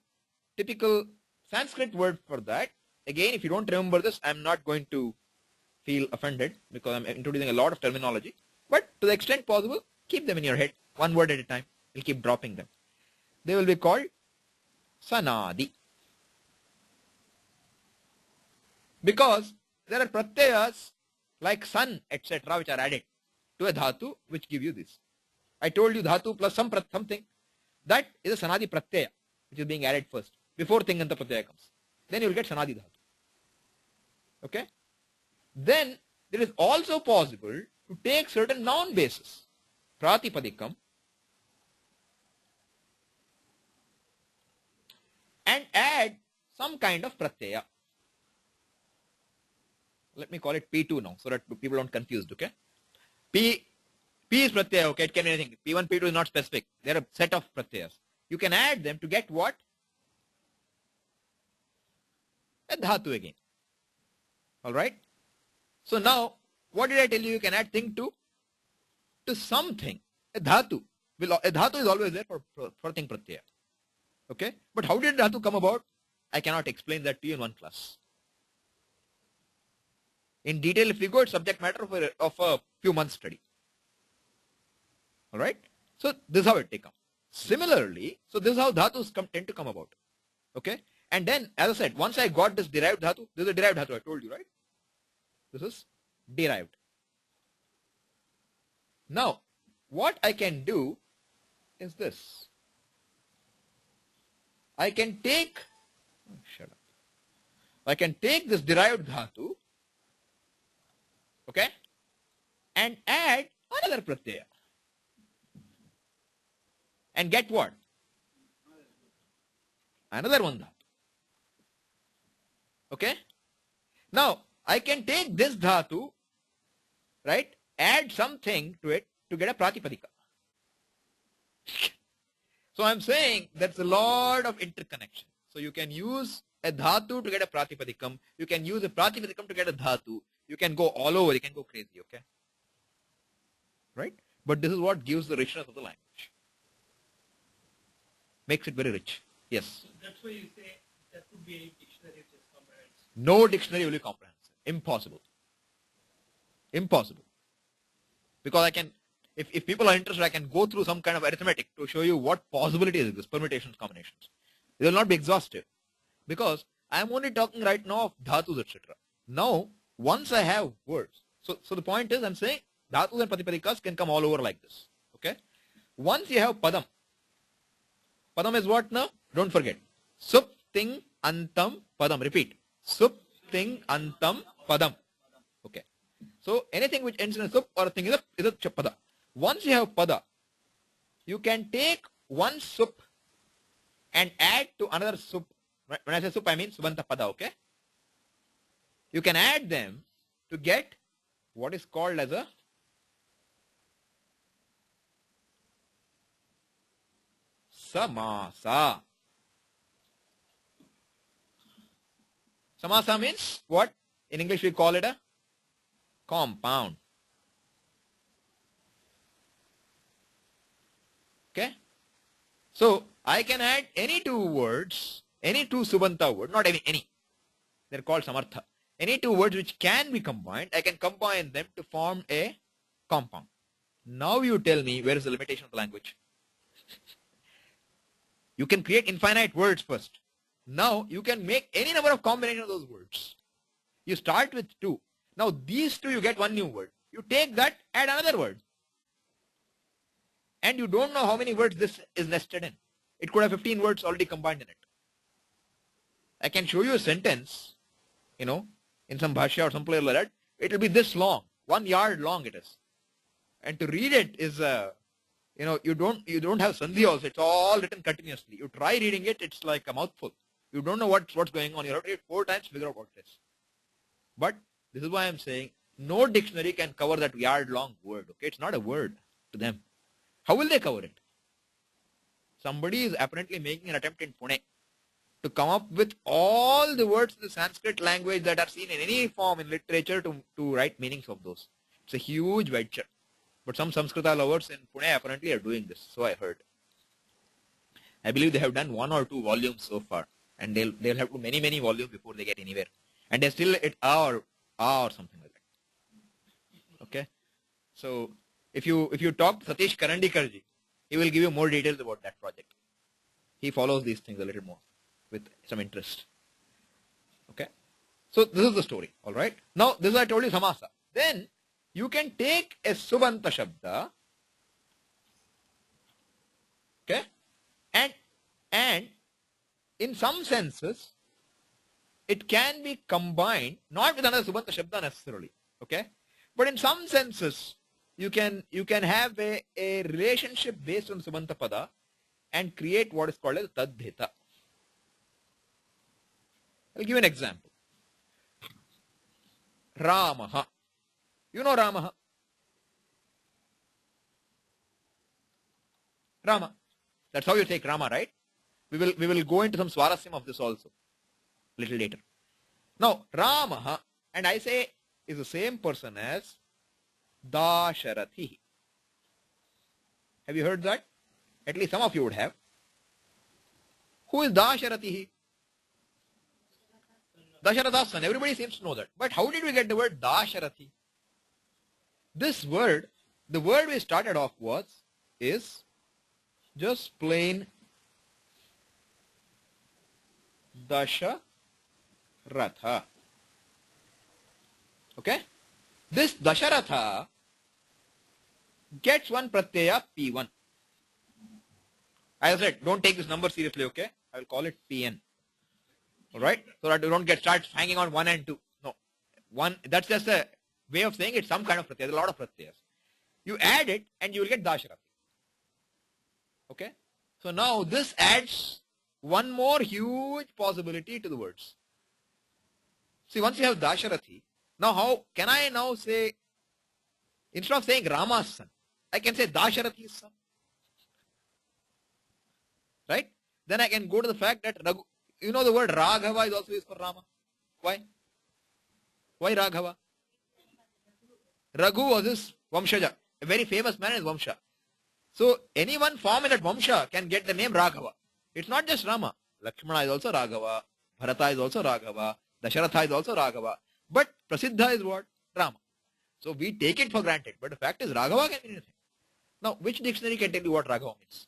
Speaker 1: Typical Sanskrit word for that. Again, if you don't remember this, I'm not going to feel offended because I'm introducing a lot of terminology. But to the extent possible, keep them in your head, one word at a time. You'll keep dropping them. They will be called sanadi. Because there are pratyayas like sun, etc., which are added to a dhatu, which give you this. I told you dhatu plus something. That is a sanadi pratyaya, which is being added first, before tinganta pratyaya comes. Then you will get sanadi dhatu. Okay? Then there is also possible to take certain noun bases, pratipadikam, and add some kind of pratyaya. Let me call it P2 now, so that people don't confuse, okay? P is pratyaya, okay? It can be anything. P1, P2 is not specific. They are a set of pratyayas. You can add them to get what? A dhatu again. Alright? So now, what did I tell you? You can add thing to something. A dhatu. A dhatu is always there for thing pratyaya. Okay? But how did dhatu come about? I cannot explain that to you in one class. In detail, if we go, it's subject matter of a few months study. Alright? So, this is how it comes. Similarly, so this is how dhatus tend to come about. Okay? And then, as I said, once I got this derived dhatu, this is a derived dhatu, I told you, right? This is derived. Now, what I can do is this. I can take, shut up. I can take this derived dhatu, okay, and add another pratyaya. And get what? Another one dhatu. Okay? Now, I can take this dhatu, right, add something to it to get a pratipadika. So I'm saying that's a lot of interconnection. So you can use a dhatu to get a pratipadikam. You can use a pratipadikam to get a dhatu. You can go all over. You can go crazy, okay? Right? But this is what gives the richness of the language. Makes it very rich. Yes?
Speaker 2: That's why you say there could be a dictionary which is comprehensive.
Speaker 1: No dictionary will be comprehensive. Impossible. Impossible. Because I can, if people are interested, I can go through some kind of arithmetic to show you what possibilities exist, permutations, combinations. They will not be exhaustive. because I am only talking right now of dhatus, etc. Now, once I have words, so the point is I'm saying dhatus and pratipadikas can come all over like this. Okay? Once you have padam, padam is what now? Don't forget. Sup, ting, antam, padam. Repeat. Sup, ting, antam, padam. Okay. So anything which ends in a sup or a thing is a pada. Once you have pada, you can take one sup and add to another sup. When I say sup, I mean subanta pada, okay? You can add them to get what is called as a samasa. Samasa means what? In English we call it a compound. Okay? So I can add any two words, any two subanta words, not any. They're called samartha. Any two words which can be combined, I can combine them to form a compound. Now you tell me where is the limitation of the language? You can create infinite words first. Now you can make any number of combinations of those words. You start with two. Now these two you get one new word. You take that, add another word. And you don't know how many words this is nested in. It could have 15 words already combined in it. I can show you a sentence, in some bhashya or some place like that. It will be this long, 1 yard long it is. And to read it is, you don't have sandhi also. It's all written continuously. You try reading it, it's like a mouthful. You don't know what's going on. You have to read 4 times to figure out what it is. But this is why I'm saying no dictionary can cover that yard long word. Okay, it's not a word to them. How will they cover it? Somebody is apparently making an attempt in Pune to come up with all the words in the Sanskrit language that are seen in any form in literature to write meanings of those. It's a huge venture. But some Sanskrita lovers in Pune apparently are doing this. So I heard. I believe they have done 1 or 2 volumes so far. And they'll have to many volumes before they get anywhere. And they're still at or something like that. Okay? So if you talk to Satish Karandikarji, he will give you more details about that project. He follows these things a little more with some interest. Okay? So this is the story. Alright? Now this is I told you samasa. Then you can take a subanta shabda, okay, and in some senses it can be combined not with another subanta shabda necessarily, okay, but in some senses you can have a relationship based on subanta pada and create what is called as taddhita. I'll give you an example. Ramaha. You know Ramaha. Rama. That's how you take Rama, right? We will go into some swarasyam of this also a little later. Now, Ramaha, and I say is the same person as Dasharathihi. Have you heard that? At least some of you would have. Who is Dasharathihi? Dasharatha's son. Everybody seems to know that. But how did we get the word Dasharathi? This word, the word we started off is just plain Dasharatha. Okay? This Dasharatha gets one pratyaya P1. As I said, don't take this number seriously, okay? I will call it PN. Alright? So that you don't start hanging on 1 and 2. No. 1, that's just a way of saying it's some kind of pratyaya. There's a lot of pratyayas. You add it and you will get Dasharathi. Okay? So now this adds one more huge possibility to the words. See, once you have Dasharathi, now how can I now say, instead of saying Rama's son, I can say Dasharathi's son. Right? Then I can go to the fact that Raghu, you know the word Raghava is also used for Rama. Why? Why Raghava? Raghu was his Vamshaja. A very famous man is Vamsha. So anyone form in that Vamsha can get the name Raghava. It's not just Rama. Lakshmana is also Raghava. Bharata is also Raghava. Dasharatha is also Raghava. But Prasiddha is what? Rama. So we take it for granted. But the fact is Raghava can mean anything. Now which dictionary can tell you what Raghava means?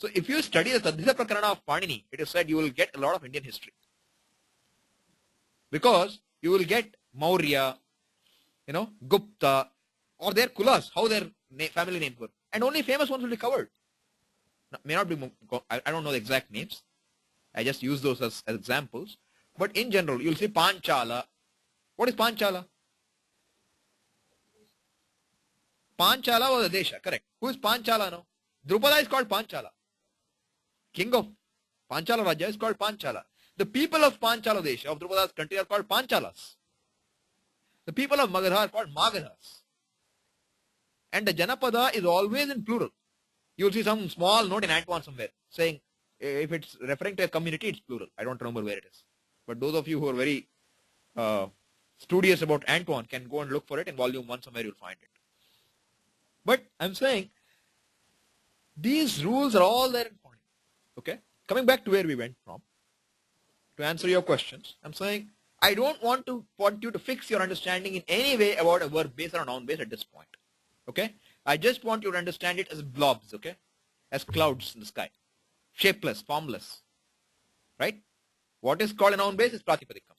Speaker 1: So if you study the Taddhita Prakarana of Panini, it is said you will get a lot of Indian history. Because you will get Maurya, Gupta, or their kulas, how their family names were. And only famous ones will be covered. May not be, I don't know the exact names. I just use those as examples. But in general, you'll see Panchala. What is Panchala? Panchala was a desha, correct. Who is Panchala now? Drupada is called Panchala. King of Panchala Raja is called Panchala. The people of Panchala Desha, of Drupada's country, are called Panchalas. The people of Magadha are called Magadhas. And the Janapada is always in plural. You will see some small note in Antoine somewhere saying, if it's referring to a community, it's plural. I don't remember where it is. But those of you who are very studious about Antoine can go and look for it in volume 1 somewhere, you'll find it. But I'm saying, these rules are all there in Pani. Okay? Coming back to where we went from, to answer your questions, I'm saying, I don't want you to fix your understanding in any way about a verb base or a noun base at this point. Okay? I just want you to understand it as blobs, okay? As clouds in the sky. Shapeless, formless. Right? What is called a noun base is pratipadikam.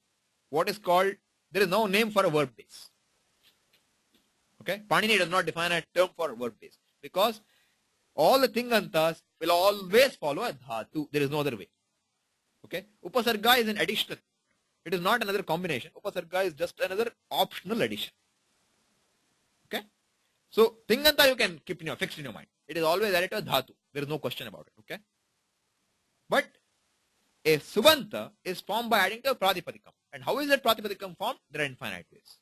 Speaker 1: What is called, there is no name for a verb base. Okay? Panini does not define a term for a verb base. Because all the tingantas will always follow a dhatu. There is no other way. Okay? Upasarga is an addition. It is not another combination. Upasarga is just another optional addition. Okay? So, tinganta you can keep fixed in your mind. It is always added to a dhatu. There is no question about it. Okay? But a subanta is formed by adding to a pratipadikam. And how is that pratipadikam formed? There are infinite ways.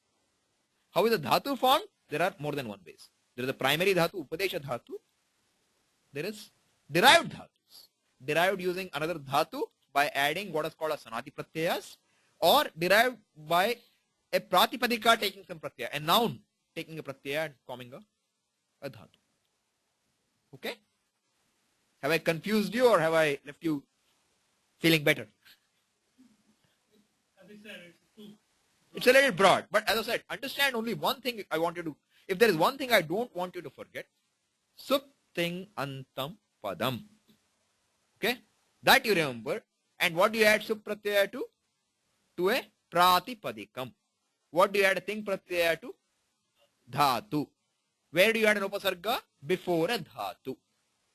Speaker 1: How is a dhatu formed? There are more than one ways. There is a primary dhatu, upadesha dhatu. There is derived dhatus. Derived using another dhatu by adding what is called as sanati pratyayas, or derived by a pratipadika taking some pratyaya, a noun taking a pratyaya and forming a dhatu. Okay? Have I confused you or have I left you feeling better? It's a little broad, but as I said, understand only one thing I want you to, if there is one thing I don't want you to forget, supting antam padam. Okay? That you remember. And what do you add sup pratyaya to? To a pratipadikam. What do you add a thing pratyaya to? Dhatu. Where do you add an upasarga? Before a dhatu.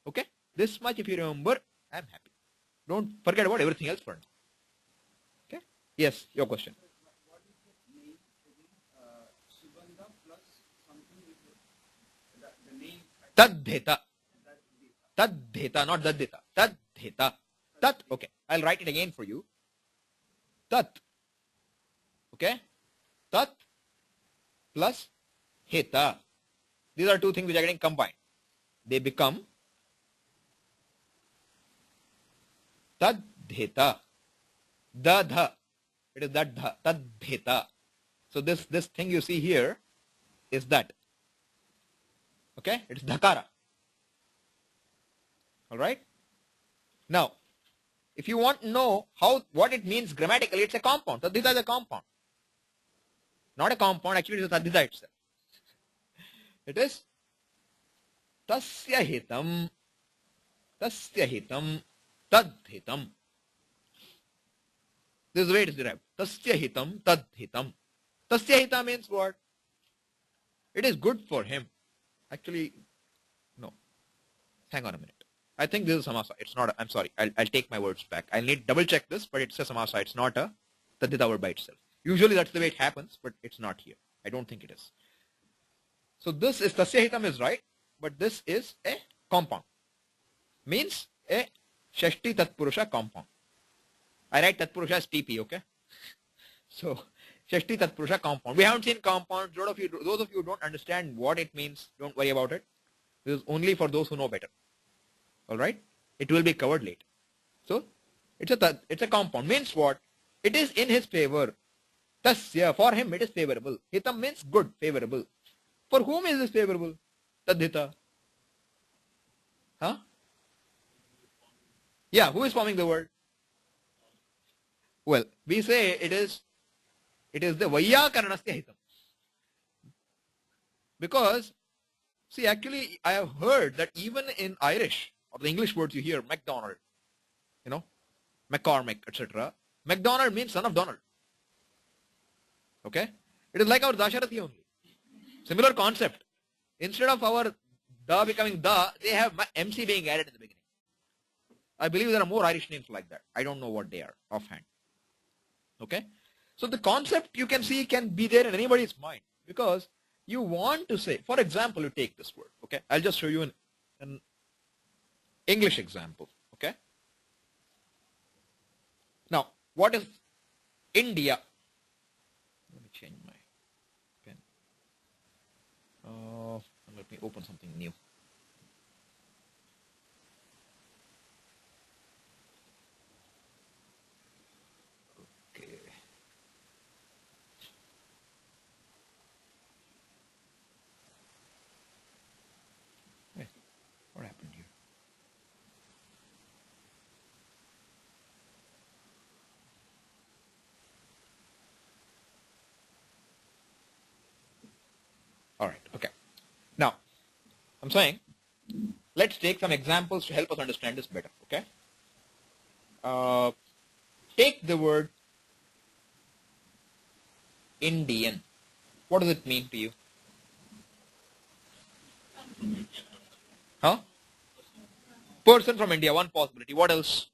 Speaker 1: Okay? This much if you remember, I am happy. Don't forget about everything else for now. Okay? Yes, your question.
Speaker 2: What is the name again? Subandha plus something with the name.
Speaker 1: Taddhita. Taddhita, not daddhita. Taddhita. Tat. Okay. I'll write it again for you. Tat. Okay? Tat plus hita. These are two things which are getting combined. They become taddhita. Dadha. It is dadha. Taddhita. So this thing you see here is that. Okay? It's dhakara. Alright? Now, if you want to know what it means grammatically, it's a compound. Taddhita is a compound. Not a compound, actually it is taddhita itself. It is tasya hitam, taddhitam. This is the way it is derived. Tasya hitam, taddhitam. Tasya hita means what? It is good for him. Actually, no. Hang on a minute. I think this is samasa. It's not. I'm sorry. I'll take my words back. I'll need double check this, but it's a samasa. It's not a taddhita word by itself. Usually that's the way it happens, but it's not here. I don't think it is. So this is tasya hitam is right, but this is a compound. Means a shashti tatpurusha compound. I write tatpurusha as TP, okay? So shashti tatpurusha compound. We haven't seen compounds. Those of you who don't understand what it means, don't worry about it. This is only for those who know better. Alright? It will be covered later. So it's a compound. Means what? It is in his favor. Tasya, for him it is favorable. Hitam means good, favorable. For whom is this favorable? Taddhita. Huh? Yeah, who is forming the word? Well, we say it is the Vayyakarnasya hitam. Because, see, actually, I have heard that even in Irish, or the English words you hear, McDonald, you know, McCormick, etc. McDonald means son of Donald. Okay? It is like our Dasharathi only. Similar concept. Instead of our da becoming da, they have MC being added in the beginning. I believe there are more Irish names like that. I don't know what they are offhand. Okay? So the concept you can see can be there in anybody's mind because you want to say, for example, you take this word. Okay? I'll just show you an English example. Okay? Now, what is India? Let me change my pen. Let me open something new. Okay. Wait, what happened here? All right, okay. Now, I'm saying, let's take some examples to help us understand this better, okay? Take the word Indian. What does it mean to you? Huh? Person from India, one possibility. What else?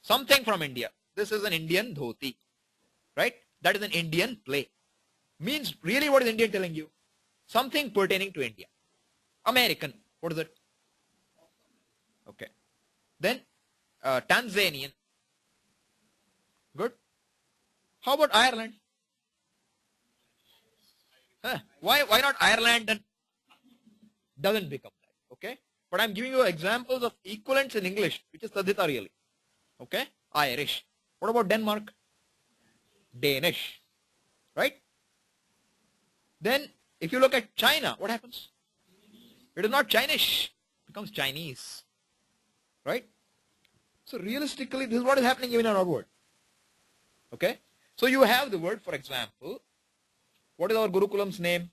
Speaker 1: Something from India. This is an Indian dhoti, right? That is an Indian play. Means really what is Indian telling you? Something pertaining to India. American. What is it? Okay. Then Tanzanian. Good. How about Ireland? Huh? Why not Ireland and doesn't become that? Okay. But I'm giving you examples of equivalents in English, which is taddhita really. Okay. Irish. What about Denmark? Danish. Right? Then if you look at China, what happens? It is not Chinese. It becomes Chinese. Right? So realistically, this is what is happening even in our word. Okay? So you have the word, for example, what is our Gurukulam's name?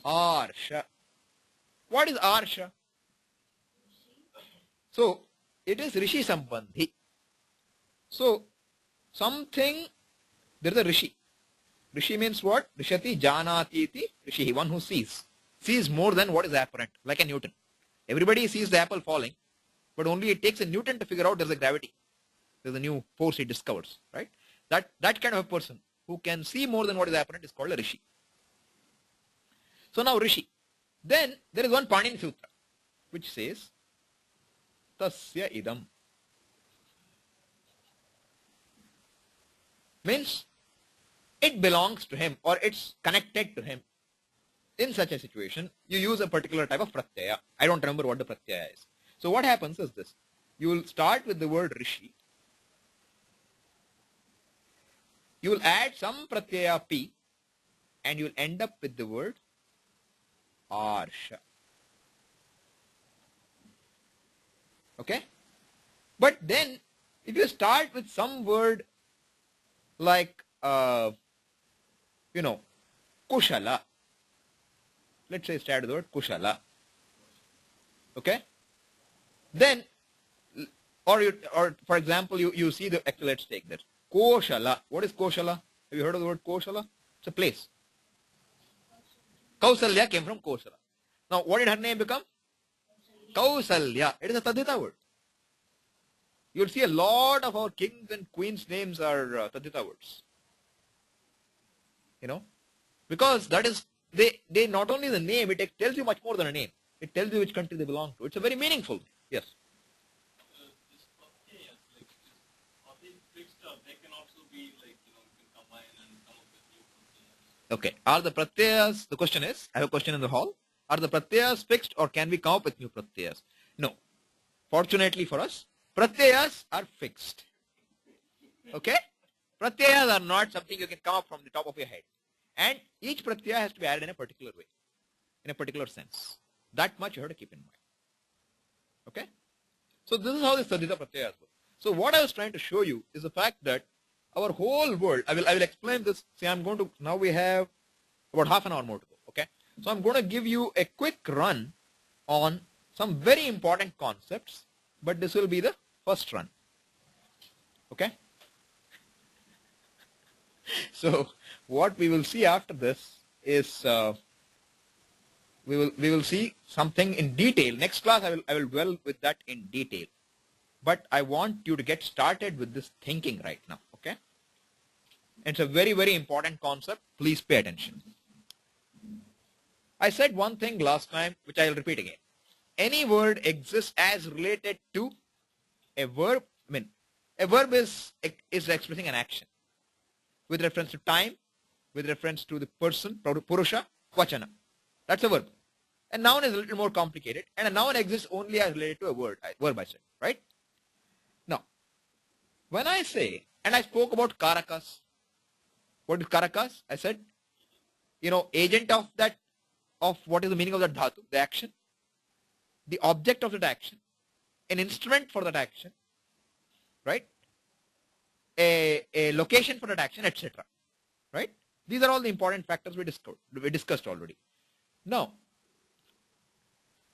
Speaker 1: Arsha. What is Arsha? So it is Rishi Sambandhi. So something, there is a Rishi. Rishi means what? Rishati janati iti Rishi, one who sees. Sees more than what is apparent, like a Newton. Everybody sees the apple falling, but only it takes a Newton to figure out there's a gravity. There's a new force he discovers, right? That kind of a person who can see more than what is apparent is called a Rishi. So now Rishi. Then there is one Panini Sutra, which says, Tasya idam. Means, it belongs to him or it's connected to him. In such a situation, you use a particular type of pratyaya. I don't remember what the pratyaya is. So what happens is this. You will start with the word Rishi. You will add some pratyaya P and you will end up with the word Arsha. Okay? But then, if you start with some word like, Kushala. Let's say start with the word Kushala. Okay? Then, or for example, you see the, actually let's take that. Koshala. What is Koshala? Have you heard of the word Koshala? It's a place. Kausalya came from Koshala. Now, what did her name become? Kausalya. It is a taddhita word. You'll see a lot of our kings and queens' names are taddhita words. Because that is, they not only the name, it tells you much more than a name. It tells you which country they belong to. It's a very meaningful. Yes.
Speaker 3: This pratyayas, are they fixed or they can also be you can combine and come up with new pratyayas?
Speaker 1: Okay. Are the pratyayas, the question is, I have a question in the hall. Are the pratyayas fixed or can we come up with new pratyayas? No. Fortunately for us, pratyayas are fixed. Okay? Pratyayas are not something you can come up from the top of your head. And each pratyaya has to be added in a particular way, in a particular sense. That much you have to keep in mind. Okay? So this is how this taddhita pratyayas work. So what I was trying to show you is the fact that our whole world, I will explain this. See, now we have about half an hour more to go. Okay? So I'm going to give you a quick run on some very important concepts, but this will be the first run. Okay? So what we will see after this is we will see something in detail. Next class I will dwell with that in detail. But I want you to get started with this thinking right now. Okay? It's a very, very important concept. Please pay attention. I said one thing last time, which I will repeat again. Any word exists as related to a verb. I mean, a verb is expressing an action with reference to time, with reference to the person, purusha, vachana. That's a verb. A noun is a little more complicated, and a noun exists only as related to a verb, I said, right? Now, when I say, and I spoke about karakas. What is karakas? I said, agent of that, of what is the meaning of that dhatu, the action, the object of that action, an instrument for that action, right? A location for that action, etc. Right? These are all the important factors we discussed already. Now,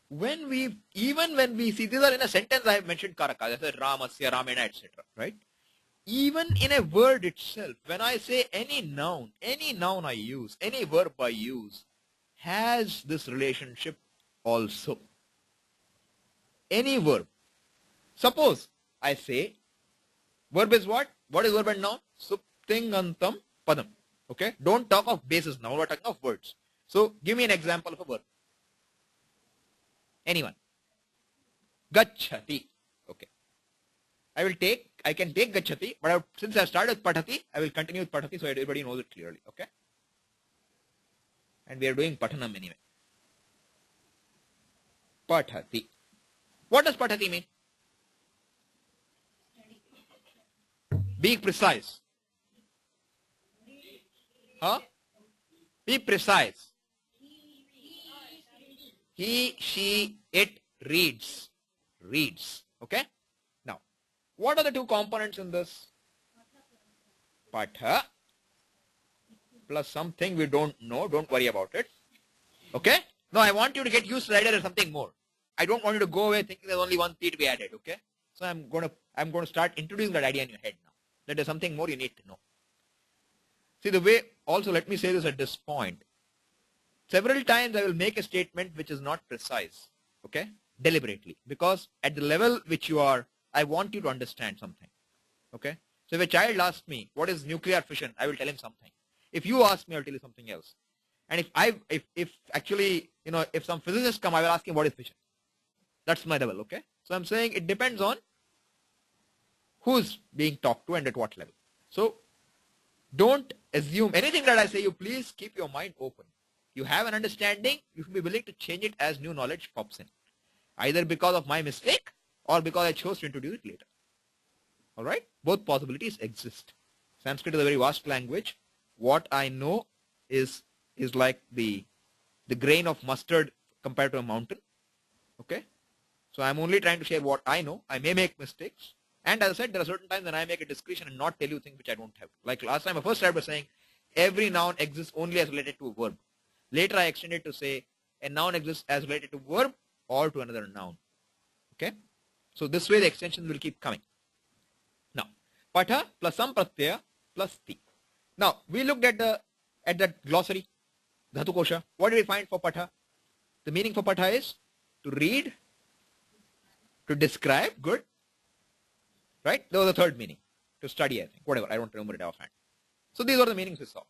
Speaker 1: when we see, these are in a sentence I have mentioned karakas, I said Ramasya, Ramena, etc. Right? Even in a word itself, when I say any noun I use, any verb I use, has this relationship also. Any verb. Suppose I say, verb is what? What is verb and noun? Suptingantam padam. Okay? Don't talk of bases now, we're talking of words. So, give me an example of a verb. Anyone? Gacchati. Okay. I can take gacchati, but since I started with patati, I will continue with patati so everybody knows it clearly. Okay? And we are doing patanam anyway. Patati. What does patati mean? Be precise. Huh? Be precise. He, she, it reads. Reads. Okay? Now, what are the two components in this? Patha plus something we don't know. Don't worry about it. Okay? No, I want you to get used to the idea there's something more. I don't want you to go away thinking there's only one T to be added. Okay? So I'm going to start introducing that idea in your head now. That there's something more you need to know. See the way, also let me say this at this point. Several times I will make a statement which is not precise. Okay? Deliberately. Because at the level which you are, I want you to understand something. Okay? So if a child asks me, what is nuclear fission? I will tell him something. If you ask me, I'll tell you something else. And if actually, if some physicists come, I will ask him what is fission. That's my level, okay? So I'm saying it depends on who's being talked to and at what level. So don't assume anything that I say. You please keep your mind open. You have an understanding, you should be willing to change it as new knowledge pops in. Either because of my mistake or because I chose to introduce it later. Alright? Both possibilities exist. Sanskrit is a very vast language. What I know is like the grain of mustard compared to a mountain. Okay? So I'm only trying to share what I know. I may make mistakes. And as I said, there are certain times when I make a discretion and not tell you things which I don't have. Like last time, I first started by saying every noun exists only as related to a verb. Later, I extended to say a noun exists as related to verb or to another noun. Okay? So this way, the extensions will keep coming. Now, patha plus some pratyaya plus ti. Now, we looked at that glossary, dhatu kosha. What did we find for patha? The meaning for patha is to read, to describe, good. Right? That was the third meaning. To study, I think. Whatever. I don't remember it offhand. So these are the meanings we saw.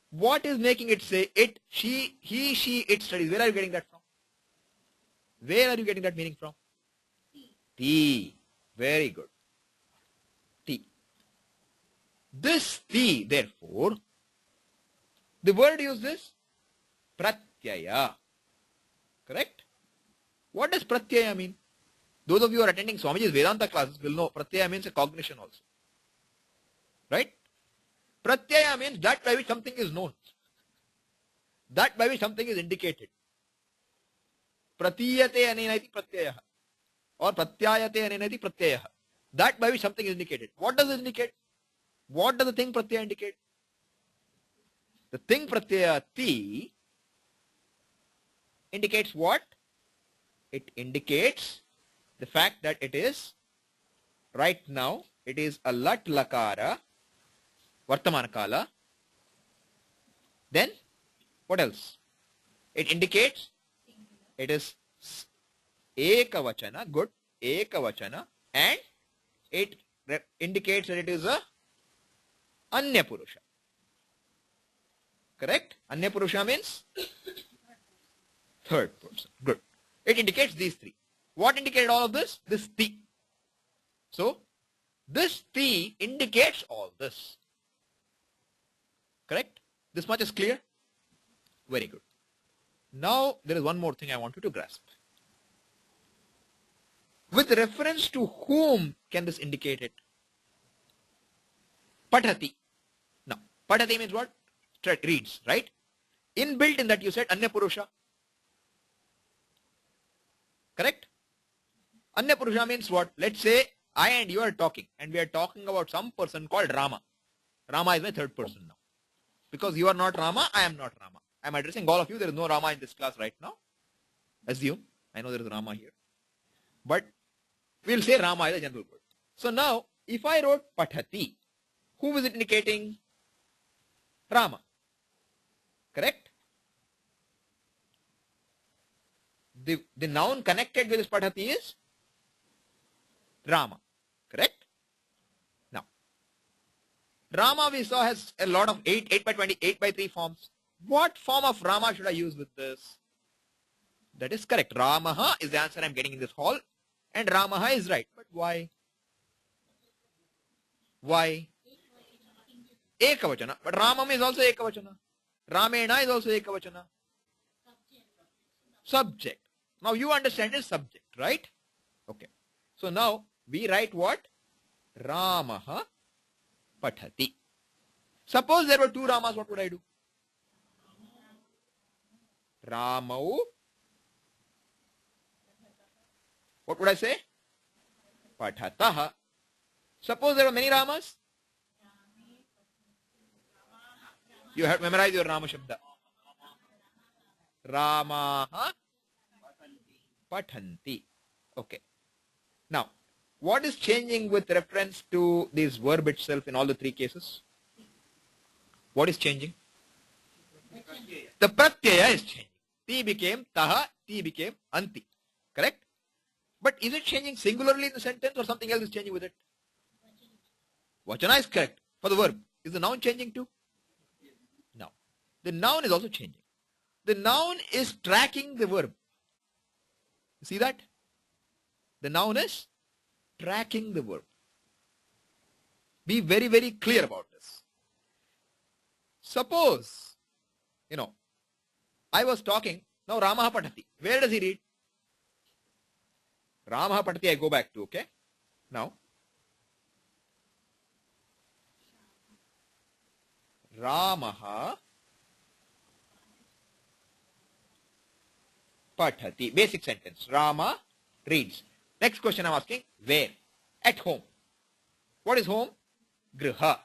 Speaker 1: What is making it say it, she, he, she, it studies? Where are you getting that from? Where are you getting that meaning from? Ti. Very good. Ti. This ti, therefore, the word used is pratyaya. Correct? What does pratyaya mean? Those of you who are attending Swamiji's Vedanta classes will know pratyaya means a cognition also. Right? Pratyaya means that by which something is known. That by which something is indicated. Pratiyate anenati pratyaya. Or pratyayate anenati pratyaya. That by which something is indicated. What does it indicate? What does the thing pratyaya indicate? The thing pratyaya ti indicates what? It indicates the fact that it is, right now, it is a lat lakara, vartamana kala. Then, what else? It indicates it is ekavachana, good, ekavachana, and it indicates that it is a anya purusha. Correct? Anya purusha means third person. Good. It indicates these three. What indicated all of this? This ti. So, this ti indicates all this. Correct? This much is clear? Very good. Now, there is one more thing I want you to grasp. With reference to whom can this indicate it? Pathati. Now, pathati means what? Reads, right? Inbuilt in that you said Anya Purusha. Correct? Anya Purusha means what? Let's say I and you are talking and we are talking about some person called Rama. Rama is my third person now. Because you are not Rama, I am not Rama. I am addressing all of you. There is no Rama in this class right now. Assume. I know there is Rama here. But we will say Rama is a general word. So now, if I wrote Pathati, who is it indicating? Rama. Correct? The noun connected with this Pathati is Rama. Correct? Now, Rama we saw has a lot of 8 by 20, 8 by 3 forms. What form of Rama should I use with this? That is correct. Ramaha is the answer I am getting in this hall. And Ramaha is right. But why? Why? Ekavachana. But Ramam is also Ekavachana. Ramena is also Ekavachana. Subject. Now you understand is subject, right? Okay. So now we write what? Ramaha Pathati. Suppose there were two Ramas, what would I do? Ramau. What would I say? Pathataha. Suppose there were many Ramas. You have memorized your Rama Shabda. Ramaha Pathanti. Okay. Now, what is changing with reference to this verb itself in all the three cases? What is changing? The pratyaya is changing. Ti became taha, ti became anti. Correct? But is it changing singularly in the sentence or something else is changing with it? Vachana is correct for the verb. Is the noun changing too? No. The noun is also changing. The noun is tracking the verb. You see that? The noun is tracking the verb. Be very, very clear about this. Suppose, I was talking, now Ramaha Pathati. Where does he read? Ramaha Pathati I go back to, okay? Now, Ramaha Pathati. Basic sentence. Rama reads. Next question I'm asking, where? At home. What is home? Griha.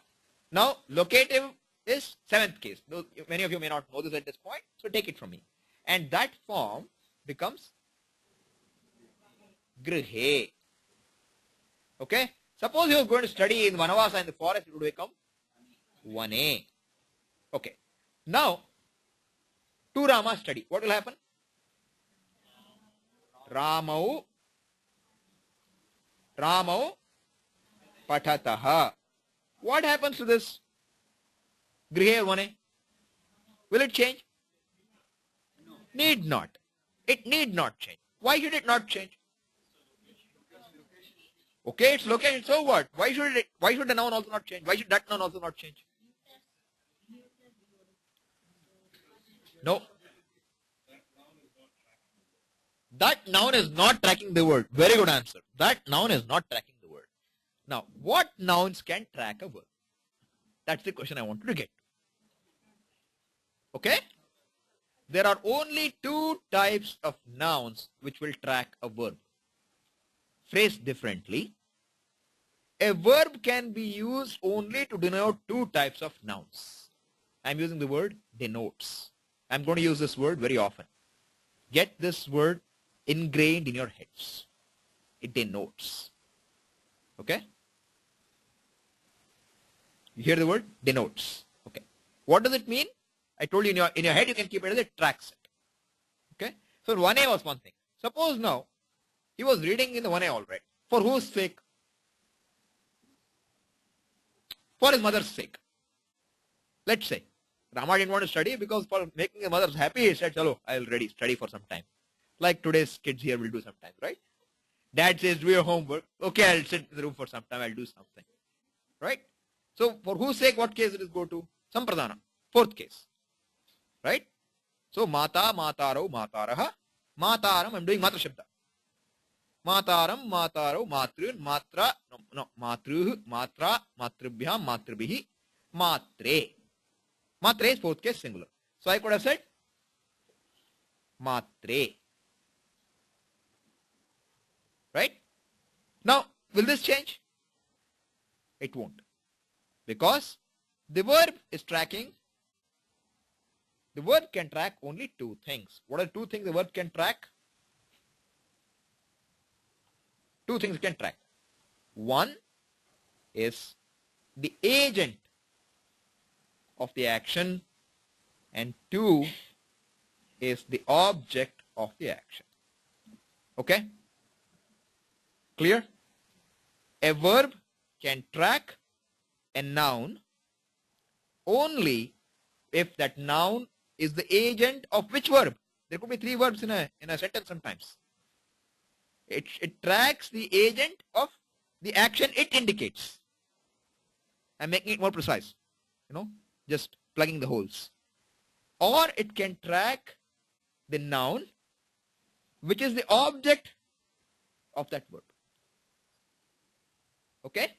Speaker 1: Now, locative is seventh case. Many of you may not know this at this point, so take it from me. And that form becomes Grihe. Okay? Suppose you are going to study in Vanavasa in the forest, it would become Vane. Okay. Now, two Ramas study. What will happen? Ramau Pathataha. What happens to this? Grihe Vane? Will it change? Need not. It need not change. Why should it not change? Okay, it's location. So what? Why should the noun also not change? Why should that noun also not change? No. That noun is not tracking the word. Very good answer. That noun is not tracking the word. Now, what nouns can track a verb? That's the question I wanted to get. Okay? There are only two types of nouns which will track a verb. Phrased differently, a verb can be used only to denote two types of nouns. I'm using the word denotes. I'm going to use this word very often. Get this word ingrained in your heads. It denotes. Okay? You hear the word? Denotes. Okay. What does it mean? I told you in your head you can keep it as it tracks it. Okay? So 1A was one thing. Suppose now he was reading in the 1A all right. For whose sake? For his mother's sake. Let's say Rama didn't want to study because for making his mother happy, he said, "Chalo, I'll ready study for some time." Like today's kids here will do sometimes, right? Dad says, "Do your homework." Okay, I'll sit in the room for some time. I'll do something, right? So for whose sake, what case it is go to? Sampradana. Fourth case, right? So mata, mataro, mataraha, mataram. I'm doing matra shabda. Mataram, mataro, matrun, matra, no, matruh, matra, matrubhyam, matrubhihi, matre. Matre is fourth case singular. So I could have said matre. Right? Now, will this change? It won't. Because the verb is tracking, the verb can track only two things. What are two things the verb can track? Two things it can track. One is the agent of the action, and two is the object of the action. Okay? Clear? A verb can track a noun only if that noun is the agent of which verb? There could be three verbs in a sentence sometimes. It tracks the agent of the action it indicates. I'm making it more precise. You know, just plugging the holes. Or it can track the noun which is the object of that verb. Okay?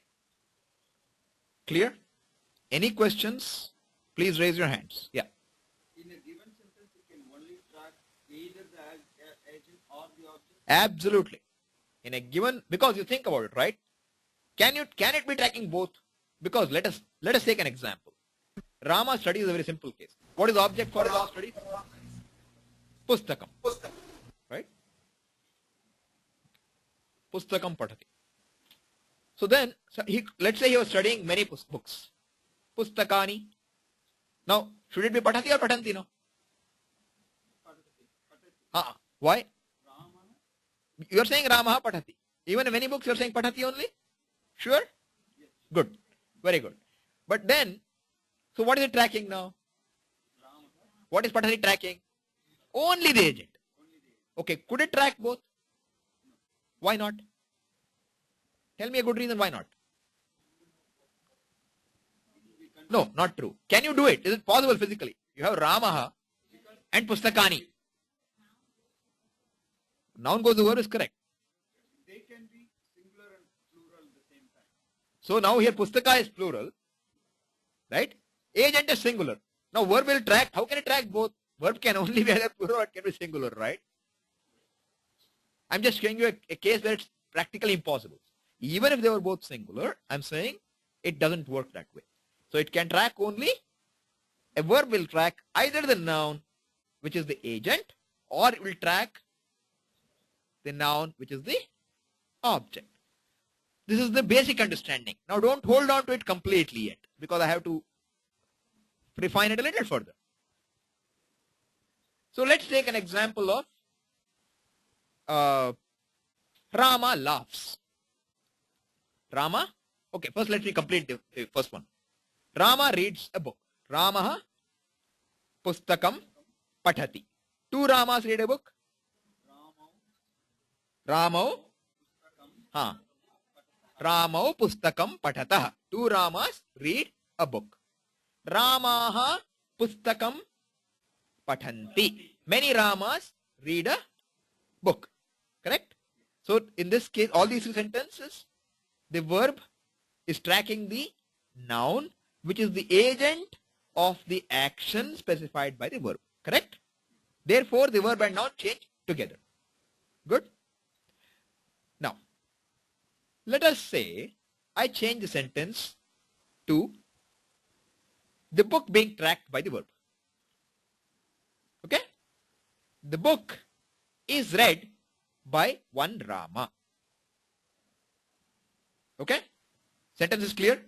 Speaker 1: Clear? Any questions? Please raise your hands. Yeah.
Speaker 2: In a given sentence, you can only track either the agent or the object.
Speaker 1: Absolutely. In a given, because you think about it, right? Can it be tracking both? Because let us take an example. Rama study is a very simple case. What is the object for Rama study? Pustakam. Right? Pustakam patati. So then, let's say he was studying many books. Pustakani. Now, should it be patati or patanti? No. Why? You are saying Rama patati. Even in many books you are saying patati only? Sure?
Speaker 2: Yes.
Speaker 1: Good. Very good. But then, so what is it tracking now? What is patati tracking? Only the agent. Okay, could it track both? Why not? Tell me a good reason why not. No, not true. Can you do it? Is it possible physically? You have Ramaha and Pustakani. Noun goes over is correct.
Speaker 2: They can be singular and plural at the same time.
Speaker 1: So now here Pustaka is plural. Right? Agent is singular. Now verb will track. How can it track both? Verb can only be either plural or it can be singular, right? I'm just showing you a case where it's practically impossible. Even if they were both singular, I'm saying it doesn't work that way. So it can track only, a verb will track either the noun, which is the agent, or it will track the noun, which is the object. This is the basic understanding. Now don't hold on to it completely yet, because I have to refine it a little further. So let's take an example of Rama laughs. Rama, okay, first let me complete the first one. Rama reads a book. Ramaha pustakam pathati. Two Ramas read a book. Ramau pustakam pathatah. Two Ramas read a book. Ramaha pustakam pathanti. Many Ramas read a book. Correct? So in this case, all these two sentences, the verb is tracking the noun, which is the agent of the action specified by the verb. Correct? Therefore, the verb and noun change together. Good? Now, let us say I change the sentence to the book being tracked by the verb. Okay? The book is read by one Rama. Okay? Sentence is clear?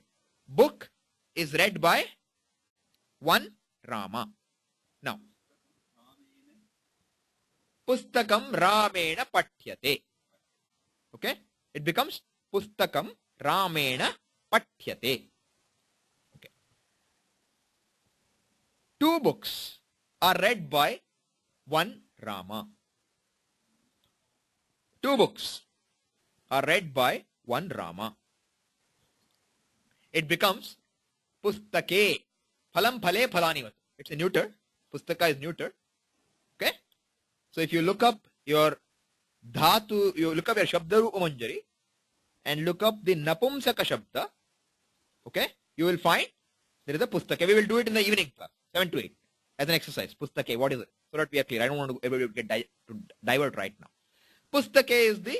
Speaker 1: Book is read by one Rama. Now, Pustakam Ramena Pathyate. Okay? It becomes Pustakam Ramena Pathyate. Okay. Two books are read by one Rama. Two books are read by one Rama. It becomes Pustake. Phalam phale phalani. It's a neuter. Pustaka is neuter. Okay? So if you look up your dhatu, you look up your Shabda Rupa Manjari and look up the Napumsaka Shabda, okay, you will find there is a Pustake. We will do it in the evening class, 7 to 8, as an exercise. Pustake, what is it? So that we are clear. I don't want to everybody get divert right now. Pustake is the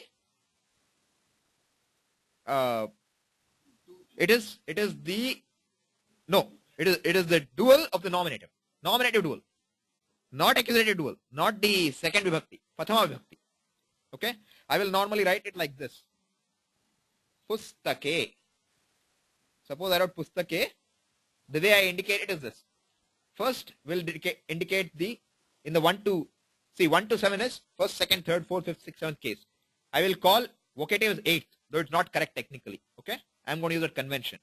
Speaker 1: it is the dual of the nominative. Nominative dual. Not accusative dual. Not the second vibhakti. Prathama vibhakti. Okay? I will normally write it like this. Pustake. Suppose I wrote Pustake. The way I indicate it is this. First will indicate the, in the 1 to, see 1 to 7 is first, second, third, fourth, fifth, sixth, seventh case. I will call vocative as 8th, though it's not correct technically. Okay? I'm going to use that convention.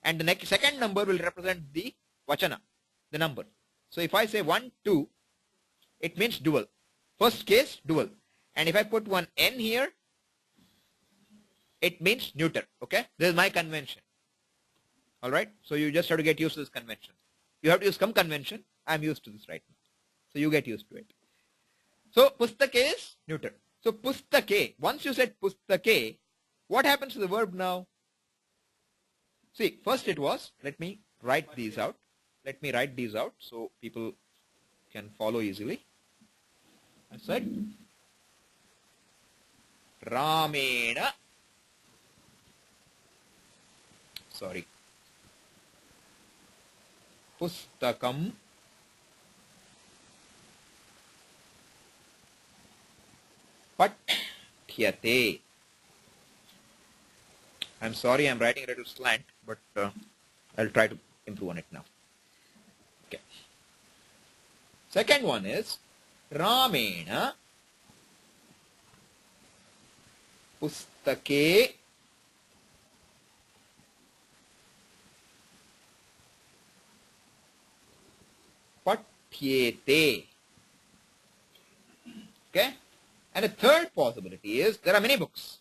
Speaker 1: And the next second number will represent the vachana, the number. So if I say 1, 2, it means dual. First case, dual. And if I put one n here, it means neuter. Okay? This is my convention. Alright? So you just have to get used to this convention. You have to use some convention. I'm used to this right now. So you get used to it. So pustake is neuter. So pustake, once you said pustake, what happens to the verb now? See, first it was, let me write these out. Let me write these out so people can follow easily. I said, Ramena, sorry, Pustakam Pathyate. I'm sorry, I'm writing a little slant, but I'll try to improve on it now. Okay. Second one is Ramena Pustake Pathyate. Okay? And the third possibility is there are many books.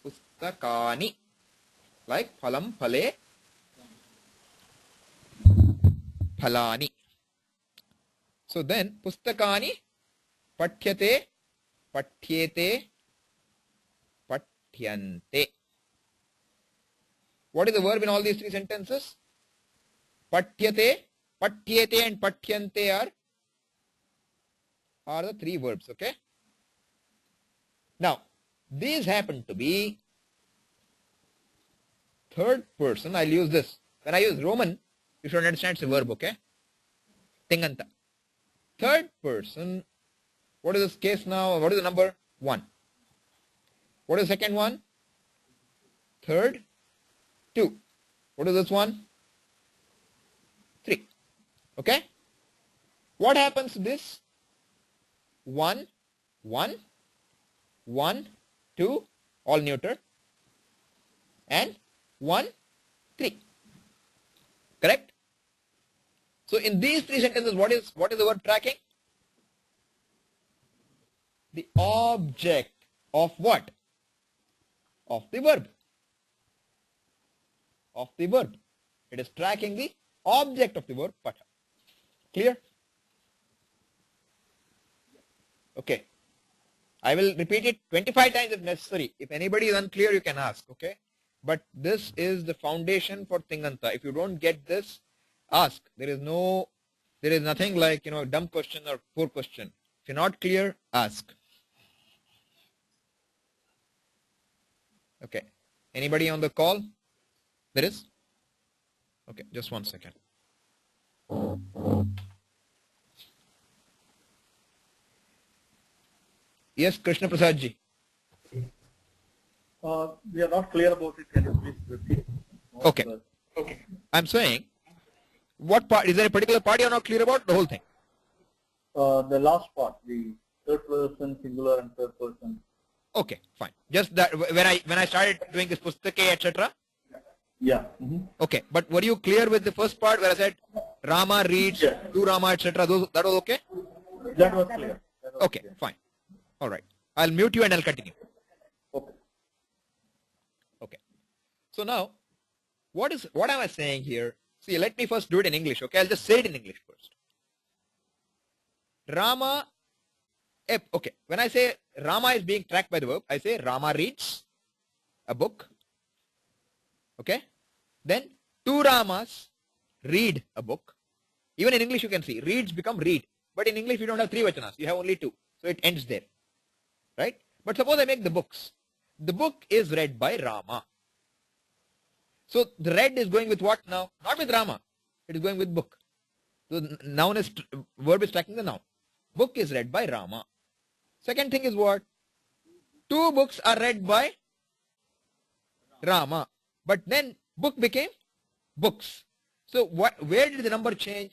Speaker 1: Pustakani, like phalam phale phalani. So then pustakani pathyate pathyete pathyante. What is the verb in all these three sentences? Pathyate, pathyete and pathyante are the three verbs. Okay? Now, these happen to be third person. I'll use this. When I use Roman, you should understand it's a verb, okay? Tinganta. Third person, what is this case now? What is the number? 1. What is the second one? Third, 2. What is this one? 3. Okay? What happens to this? 1, 1, 1, 2, all neuter, and 1, 3. Correct? So in these three sentences, what is the verb tracking? The object of what? Of the verb. Of the verb. It is tracking the object of the verb patha. Clear? Okay. I will repeat it 25 times if necessary. If anybody is unclear, you can ask, okay? But this is the foundation for Tinganta. If you don't get this, ask. There is nothing like, dumb question or poor question. If you're not clear, ask. Okay. Anybody on the call? There is? Okay, just 1 second. Yes, Krishna Prasad ji.
Speaker 4: We are not clear about it. Can you please repeat?
Speaker 1: Okay. I'm saying, what part, is there a particular part you're not clear about? The whole thing.
Speaker 4: The last part, the third person singular and third person.
Speaker 1: Okay, fine. Just that when I started doing this pustake, etc.
Speaker 4: Yeah.
Speaker 1: Okay, but were you clear with the first part where I said Rama reads,
Speaker 4: Yes.
Speaker 1: to Rama, etc. That was okay?
Speaker 4: That was clear.
Speaker 1: Okay, fine. All right. I'll mute you and I'll continue.
Speaker 4: Okay.
Speaker 1: Okay. So now, what am I saying here? See, let me first do it in English, okay? I'll just say it in English first. Rama, okay, when I say Rama is being tracked by the verb, I say Rama reads a book, okay? Then two Ramas read a book. Even in English you can see, reads become read. But in English you don't have three vachanas, you have only two. So it ends there, right? But suppose I make the books. The book is read by Rama. So the read is going with what now? Not with Rama. It is going with book. So noun is, verb is tracking the noun. Book is read by Rama. Second thing is what? Two books are read by Rama. But then book became books. So where did the number change?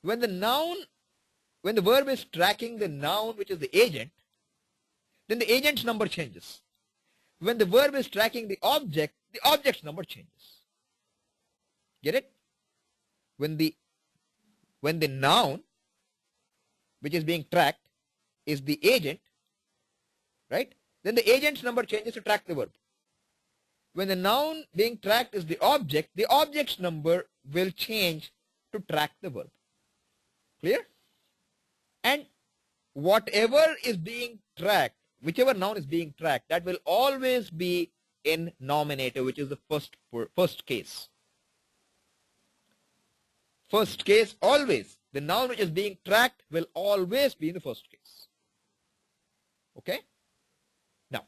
Speaker 1: When the verb is tracking the noun, which is the agent, then the agent's number changes. When the verb is tracking the object's number changes. Get it? When the noun, which is being tracked, is the agent, right? Then the agent's number changes to track the verb. When the noun being tracked is the object's number will change to track the verb. Clear? And whatever is being tracked, whichever noun is being tracked, that will always be in nominative, which is the first case. First case always. The noun which is being tracked will always be in the first case. Okay? Now,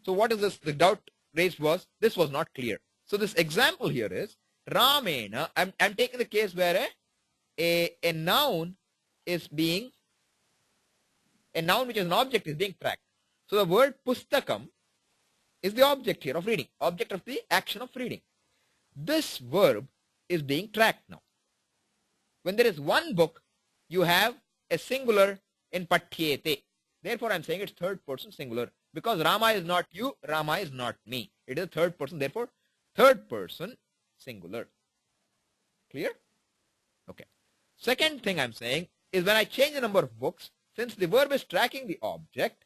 Speaker 1: so what is this? The doubt raised was, this was not clear. So this example here is, Ramena, I'm taking the case where a noun is being, a noun which is an object is being tracked. So the word pustakam is the object here of reading, object of the action of reading. This verb is being tracked now. When there is one book, you have a singular in pathyete. Therefore, I'm saying it's third person singular. Because Rama is not you, Rama is not me. It is third person, therefore, third person singular. Clear? Okay. Second thing I'm saying is when I change the number of books, since the verb is tracking the object,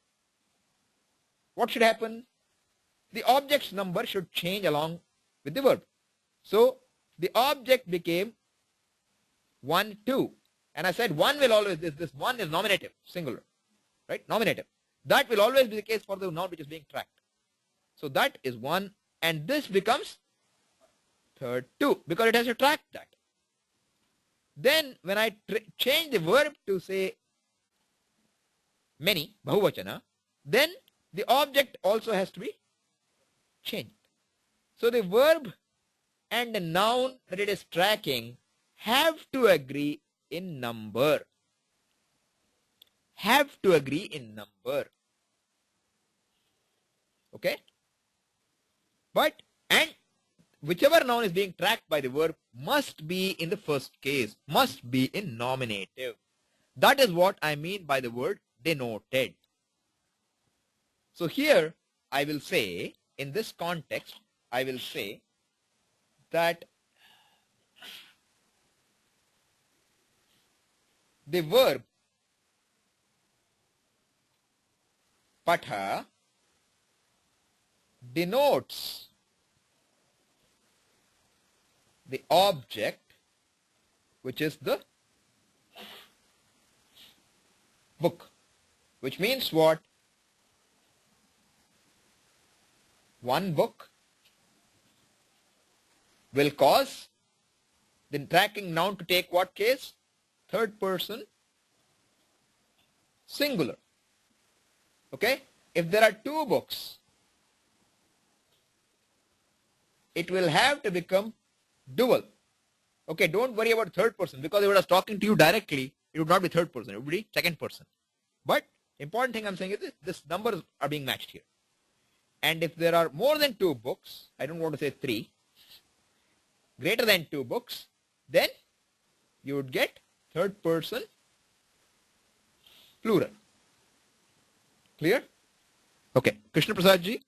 Speaker 1: what should happen? The object's number should change along with the verb. So, the object became 1, 2. And I said 1 will always, this 1 is nominative, singular. Right? Nominative. That will always be the case for the noun which is being tracked. So that is 1 and this becomes third 2 because it has to track that. Then when I change the verb to say many, bahuvachana, then the object also has to be changed. So the verb and the noun that it is tracking have to agree in number. Have to agree in number. Okay? But, and whichever noun is being tracked by the verb must be in the first case, must be in nominative. That is what I mean by the word denoted. So here I will say, in this context, I will say that the verb patha denotes the object, which is the book, which means what? One book will cause the tracking noun to take what case? Third person singular. Okay? If there are two books, it will have to become dual. Okay, don't worry about third person because if it was talking to you directly, it would not be third person, it would be second person. But Important thing I'm saying is this numbers are being matched here. And if there are more than 2 books, I don't want to say 3, greater than 2 books, then you would get third person plural. Clear? Okay, Krishna Prasad ji.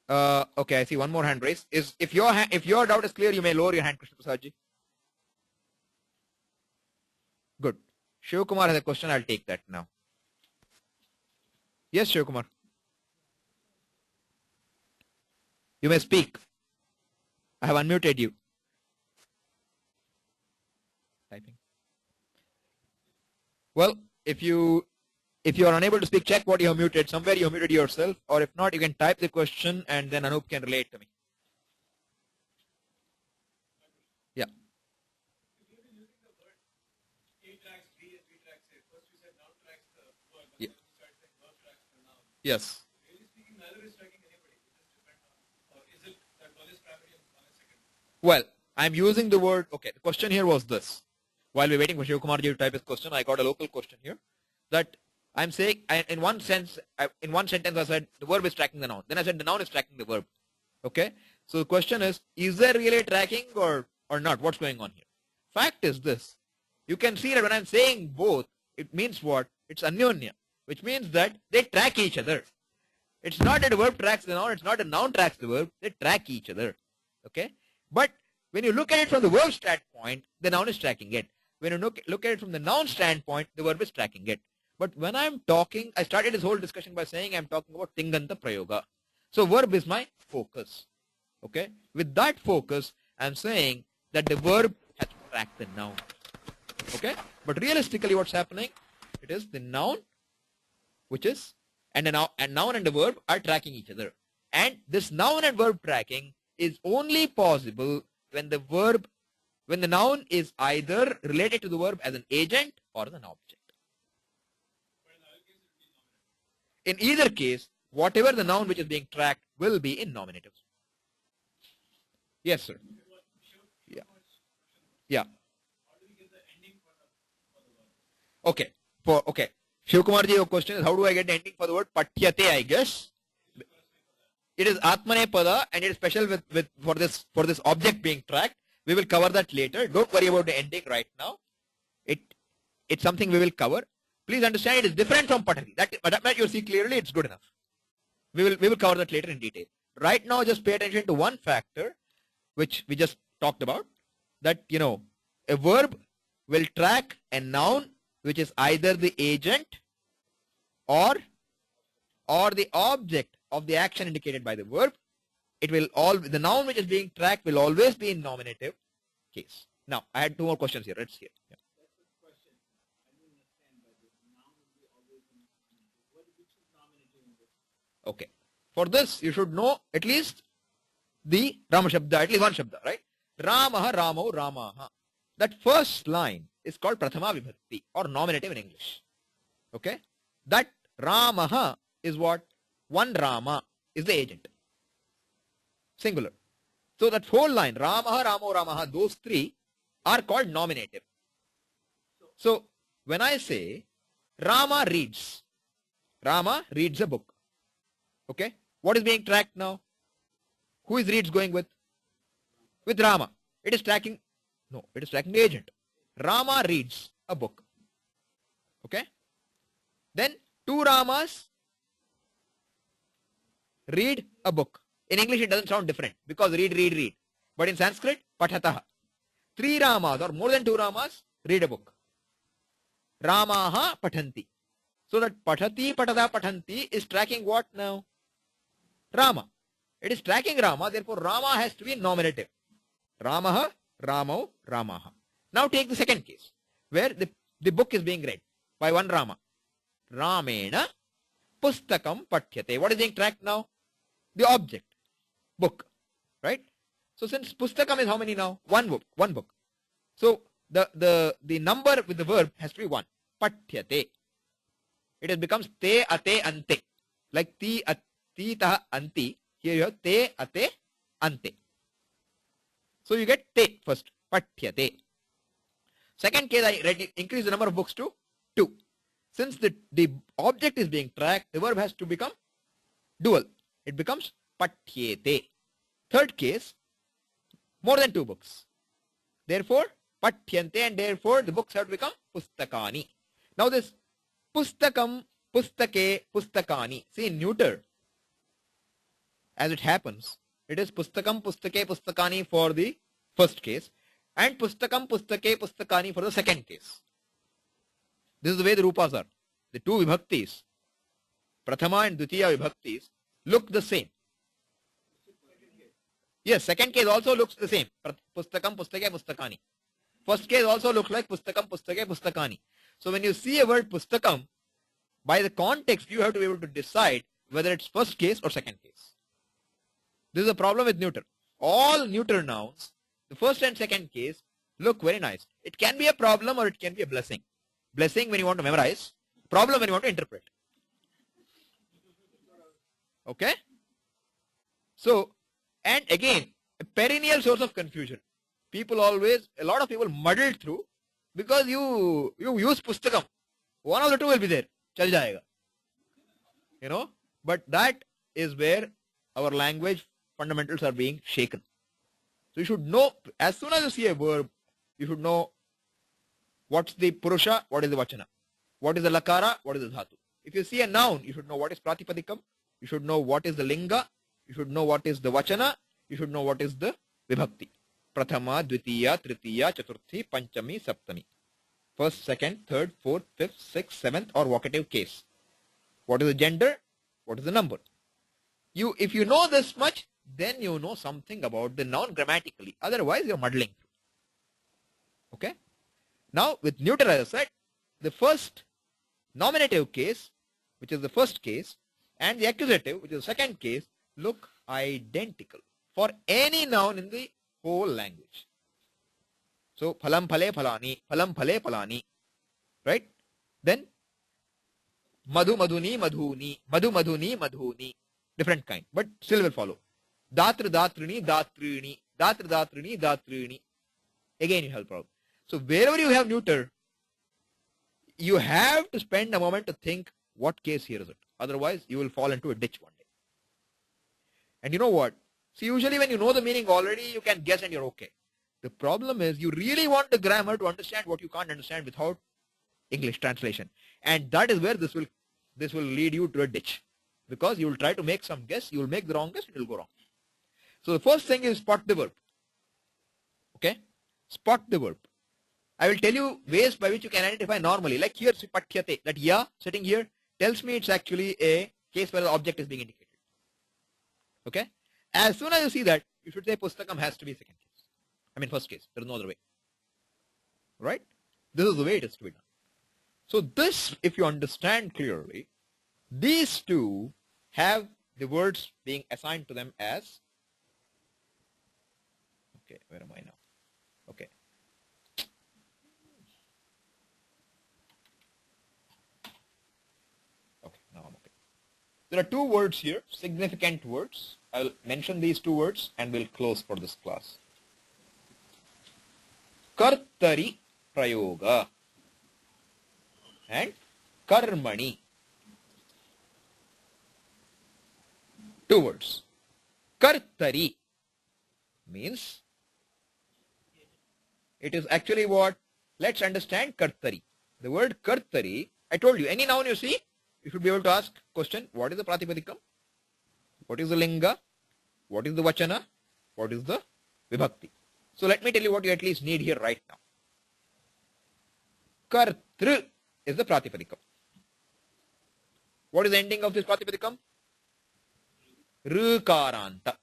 Speaker 1: Okay, I see one more hand raised. If your doubt is clear, you may lower your hand, Krishna Prasad ji. Good. Shiv Kumar has a question. I'll take that now. Yes, Shiv Kumar. You may speak. I have unmuted you. Typing. Well, if you are unable to speak, check what you have muted. Somewhere you have muted yourself, or if not, you can type the question and then Anup can relate to me. Yeah. Yeah. Yes. Well, I'm using the word, okay, the question here was this. While we're waiting for Shiv Kumar ji to type his question, I got a local question here. That I'm saying, in one sentence I said the verb is tracking the noun. Then I said the noun is tracking the verb. Okay? So the question is there really tracking or not? What's going on here? Fact is this. You can see that when I'm saying both, it means what? It's anyonya, which means that they track each other. It's not that the verb tracks the noun, it's not the noun tracks the verb, they track each other. Okay? But when you look at it from the verb standpoint, the noun is tracking it. When you look at it from the noun standpoint, the verb is tracking it. But when I'm talking, I started this whole discussion by saying I'm talking about Tinganta Prayoga. So verb is my focus. Okay? With that focus, I'm saying that the verb has to track the noun. Okay? But realistically what's happening? It is the noun, which is, and noun and the verb are tracking each other. And this noun and verb tracking is only possible when the noun is either related to the verb as an agent or as an object. In either case, whatever the noun which is being tracked will be in nominative. Yes, sir. Yeah. Yeah. Okay. Okay. Shiv Kumar ji, your question is how do I get the ending for the word patyate, I guess. It is atmane pada and it is special for this object being tracked. We will cover that later. Don't worry about the ending right now. It's something we will cover. Please understand it is different from patati. That you see clearly, it's good enough. We will cover that later in detail. Right now, just pay attention to one factor, which we just talked about. That, a verb will track a noun which is either the agent or the object of the action indicated by the verb. The noun which is being tracked will always be in nominative case. Now, I had 2 more questions here. Let's hear. Yeah. Okay. For this, you should know at least the Rama Shabda, at least one Shabda, right? Ramaha, Ramo, Ramaha. That first line is called Prathama Vibhakti or nominative in English. Okay? That Ramaha is what? One Rama is the agent. Singular. So that whole line, Ramaha, Ramo, Ramaha, those 3 are called nominative. So when I say Rama reads a book. Okay? What is being tracked now? Who is reads going with? With Rama. It is tracking the agent. Rama reads a book. Okay? Then 2 Ramas read a book. In English it doesn't sound different because read. But in Sanskrit, pathataha. 3 Ramas or more than 2 Ramas read a book. Ramaha pathanti. So that pathati, patada, pathanti is tracking what now? Rama. It is tracking Rama, therefore Rama has to be nominative. Ramaha, Ramo, Ramaha. Now take the second case, where the book is being read by one Rama. Ramena pustakam pathyate. What is being tracked now? The object. Book. Right? So since pustakam is how many now? One book. So the number with the verb has to be 1. Pathyate. It becomes te, ate, ante. Like ti, taha, anti. Here you have te, ate, ante. So you get te first. Pathyate. Second case, I increase the number of books to 2. since the object is being tracked, the verb has to become dual. It becomes patyete. Third case, more than 2 books. Therefore, patyante, and therefore the books have to become pustakani. Now this pustakam, pustake, pustakani. See, in neuter, as it happens, it is pustakam, pustake, pustakani for the first case, and pustakam, pustake, pustakani for the second case. This is the way the rupas are. The two vibhaktis, prathama and dvitiya vibhaktis, look the same. Yes, second case also looks the same. Pustakam, pustake, pustakani. First case also looks like pustakam, pustake, pustakani. So when you see a word pustakam, by the context, you have to be able to decide whether it's first case or second case. This is a problem with neuter. All neuter nouns, the first and second case, look very nice. It can be a problem or it can be a blessing. Blessing when you want to memorize, problem when you want to interpret. Okay? So, and again, a perennial source of confusion. People always, a lot of people muddle through because you use pustakam. One of the two will be there. Chal jayega. You know, but that is where our language fundamentals are being shaken. So you should know, as soon as you see a verb, you should know what's the purusha, what is the vachana, what is the lakara, what is the dhatu. If you see a noun, you should know what is pratipadikam, you should know what is the linga, you should know what is the vachana, you should know what is the vibhakti. Prathama, dvitiya, tritiya, chaturthi, panchami, saptami. First, second, third, fourth, fifth, sixth, seventh, or vocative case. What is the gender? What is the number? If you know this much, then you know something about the noun grammatically. Otherwise, you're muddling through. Okay? Now, with neuter, as I said, the first nominative case, which is the first case, and the accusative, which is the second case, look identical for any noun in the whole language. So, phalam phale phalani, right? Then, madhu madhuni madhuni, madhu madhuni madhuni, different kind, but still will follow. Datra datrini datrini, datra datrini datrini. Again, you have problem. So, wherever you have neuter, you have to spend a moment to think what case here is it. Otherwise, you will fall into a ditch one day. And you know what? See, usually when you know the meaning already, you can guess and you're okay. The problem is you really want the grammar to understand what you can't understand without English translation. And that is where this will lead you to a ditch. Because you will try to make some guess, you will make the wrong guess, it will go wrong. So the first thing is spot the verb. Okay? Spot the verb. I will tell you ways by which you can identify normally. Like here, patyate, that ya sitting here tells me it's actually a case where the object is being indicated. Okay? As soon as you see that, you should say pustakam has to be second case. I mean first case. There is no other way. Right? This is the way it is to be done. So this, if you understand clearly, these two have the words being assigned to them as, okay, where am I now? Okay. Okay, now I'm okay. There are two words here, significant words. I'll mention these two words and we'll close for this class. Kartari prayoga and karmani. Two words. Kartari means, it is actually what? Let's understand kartari. The word kartari, I told you, any noun you see, you should be able to ask question, what is the pratipadikam? What is the linga? What is the vachana? What is the vibhakti? So let me tell you what you at least need here right now. Kartru is the pratipadikam. What is the ending of this pratipadikam? Rukaranta.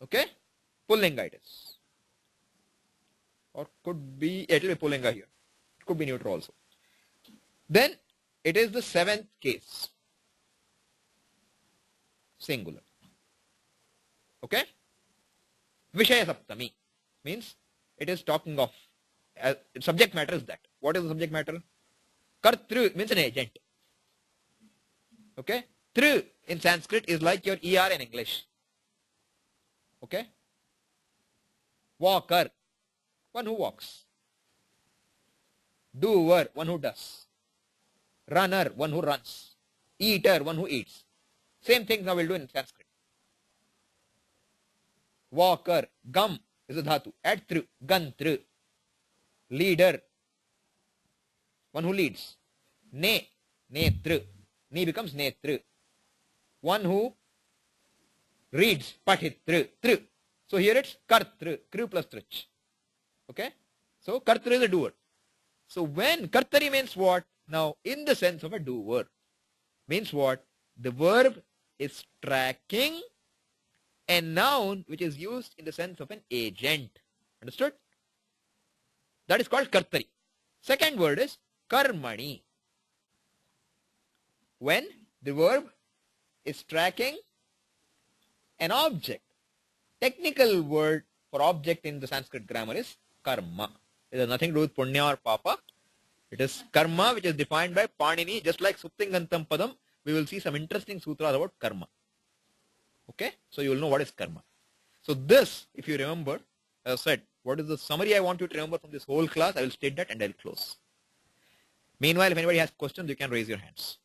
Speaker 1: Okay? Pullinga it is. Or could be, it will be pullinga here. It could be neutral also. Then it is the seventh case. Singular. Okay? Vishaya Saptami means it is talking of, subject matter is that. What is the subject matter? Kartru means an agent. Okay? Tru in Sanskrit is like your ER in English. Okay? Walker, one who walks. Doer, one who does. Runner, one who runs. Eater, one who eats. Same thing now we'll do in Sanskrit. Walker, gum is a dhatu. Add tru, gantru. Leader, one who leads. Ne, netru. Ne becomes netru. One who reads, patitru, tru. So here it's kartru, kru plus trich. Okay? So kartru is a doer. So when kartari means what? Now in the sense of a doer. Means what? The verb is tracking a noun which is used in the sense of an agent. Understood? That is called kartari. Second word is karmani. When the verb is tracking an object. Technical word for object in the Sanskrit grammar is karma. It has nothing to do with punya or papa. It is karma which is defined by Panini. Just like Suptingantam Padam, we will see some interesting sutras about karma. Okay? So you will know what is karma. So this, if you remember, as I said, what is the summary I want you to remember from this whole class? I will state that and I will close. Meanwhile, if anybody has questions, you can raise your hands.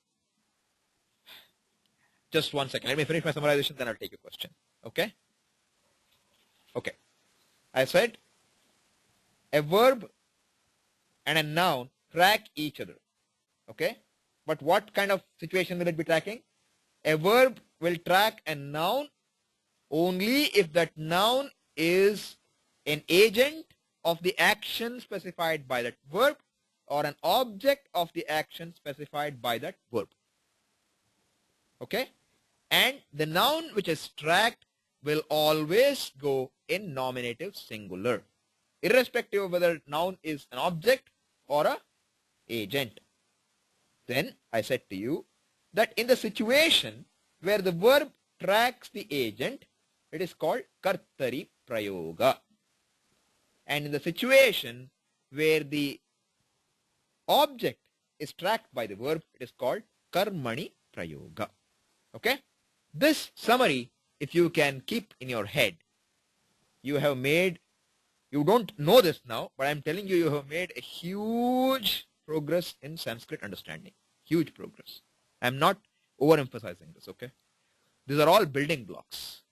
Speaker 1: Just 1 second. Let me finish my summarization, then I'll take your question. Okay? Okay. I said a verb and a noun track each other. Okay? But what kind of situation will it be tracking? A verb will track a noun only if that noun is an agent of the action specified by that verb or an object of the action specified by that verb. Okay? And the noun which is tracked will always go in nominative singular, irrespective of whether noun is an object or a agent. Then I said to you that in the situation where the verb tracks the agent, it is called kartari prayoga. And in the situation where the object is tracked by the verb, it is called karmani prayoga. Okay? This summary, if you can keep in your head, you have made, you don't know this now, but I'm telling you, you have made a huge progress in Sanskrit understanding. Huge progress. I'm not overemphasizing this, okay? These are all building blocks.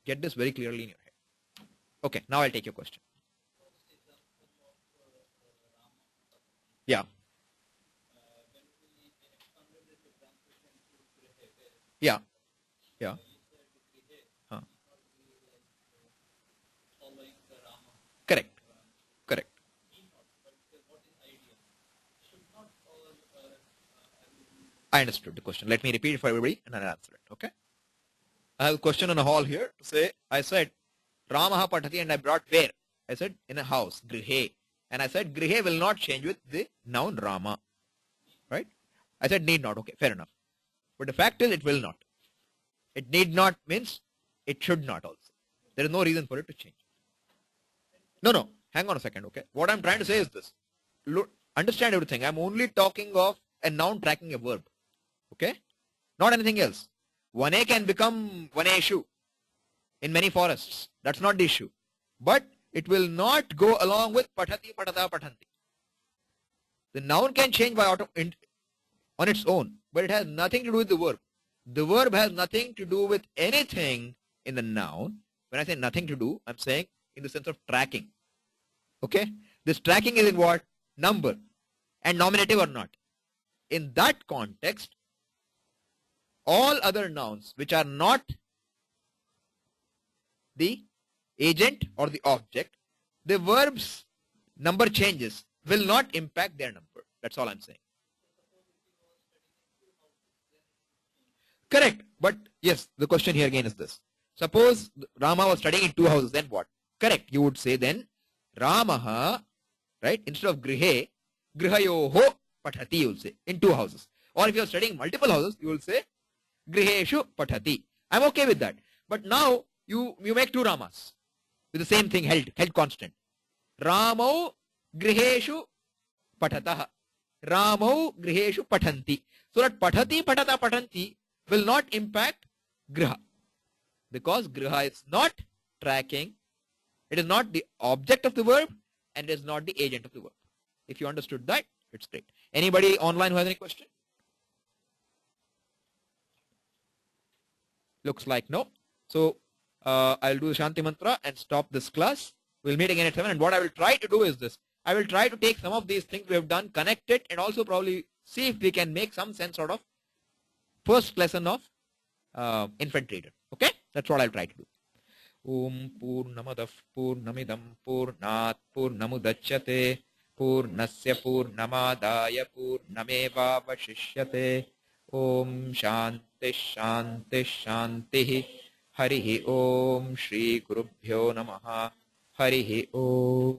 Speaker 1: Get this very clearly in your head. Okay, now I'll take your question. Yeah. Yeah. Yeah. Huh. Correct. Correct. I understood the question. Let me repeat it for everybody and I'll answer it. Okay? I have a question on a hall here to say, I said, Ramaha patati and I brought where? I said, in a house, grihe. And I said, grihe will not change with the noun Rama. Right? I said, need not. Okay, fair enough. But the fact is, it will not. It need not means it should not also. There is no reason for it to change. No. Hang on a second, okay? What I'm trying to say is this. Look, understand everything. I'm only talking of a noun tracking a verb. Okay? Not anything else. 1A can become 1A in many forests. That's not the issue. But it will not go along with patati, patata, patanti. The noun can change by on its own, but it has nothing to do with the verb. The verb has nothing to do with anything in the noun. When I say nothing to do, I'm saying in the sense of tracking. Okay? This tracking is in what? Number. And nominative or not. In that context, all other nouns which are not the agent or the object, the verb's number changes will not impact their number. That's all I'm saying. Correct. But yes, the question here again is this. Suppose Rama was studying in 2 houses, then what? Correct. You would say then Ramaha, right? Instead of grihe, grihayoho pathati, you will say in 2 houses. Or if you are studying multiple houses, you will say griheshu pathati. I'm okay with that. But now you make 2 Ramas with the same thing held constant. Ramau griheshu patataha. Ramau griheshu pathanti. So that pathati, patata, patanti will not impact griha. Because griha is not tracking. It is not the object of the verb and it is not the agent of the verb. If you understood that, it's great. Anybody online who has any question? Looks like no. So I'll do the Shanti Mantra and stop this class. We'll meet again at 7. And what I will try to do is this. I will try to take some of these things we have done, connect it, and also probably see if we can make some sense out of first lesson of infant reader. Okay? That's what I'll try to do. Om Purnamadav Purnamidam Purnat Purnamudachyate Purnasya Purnamadaya Purnamevavashishyate. Om Shanti Shanti Shanti. Harihi Om Shri Gurubhyo Namaha. Harihi Om.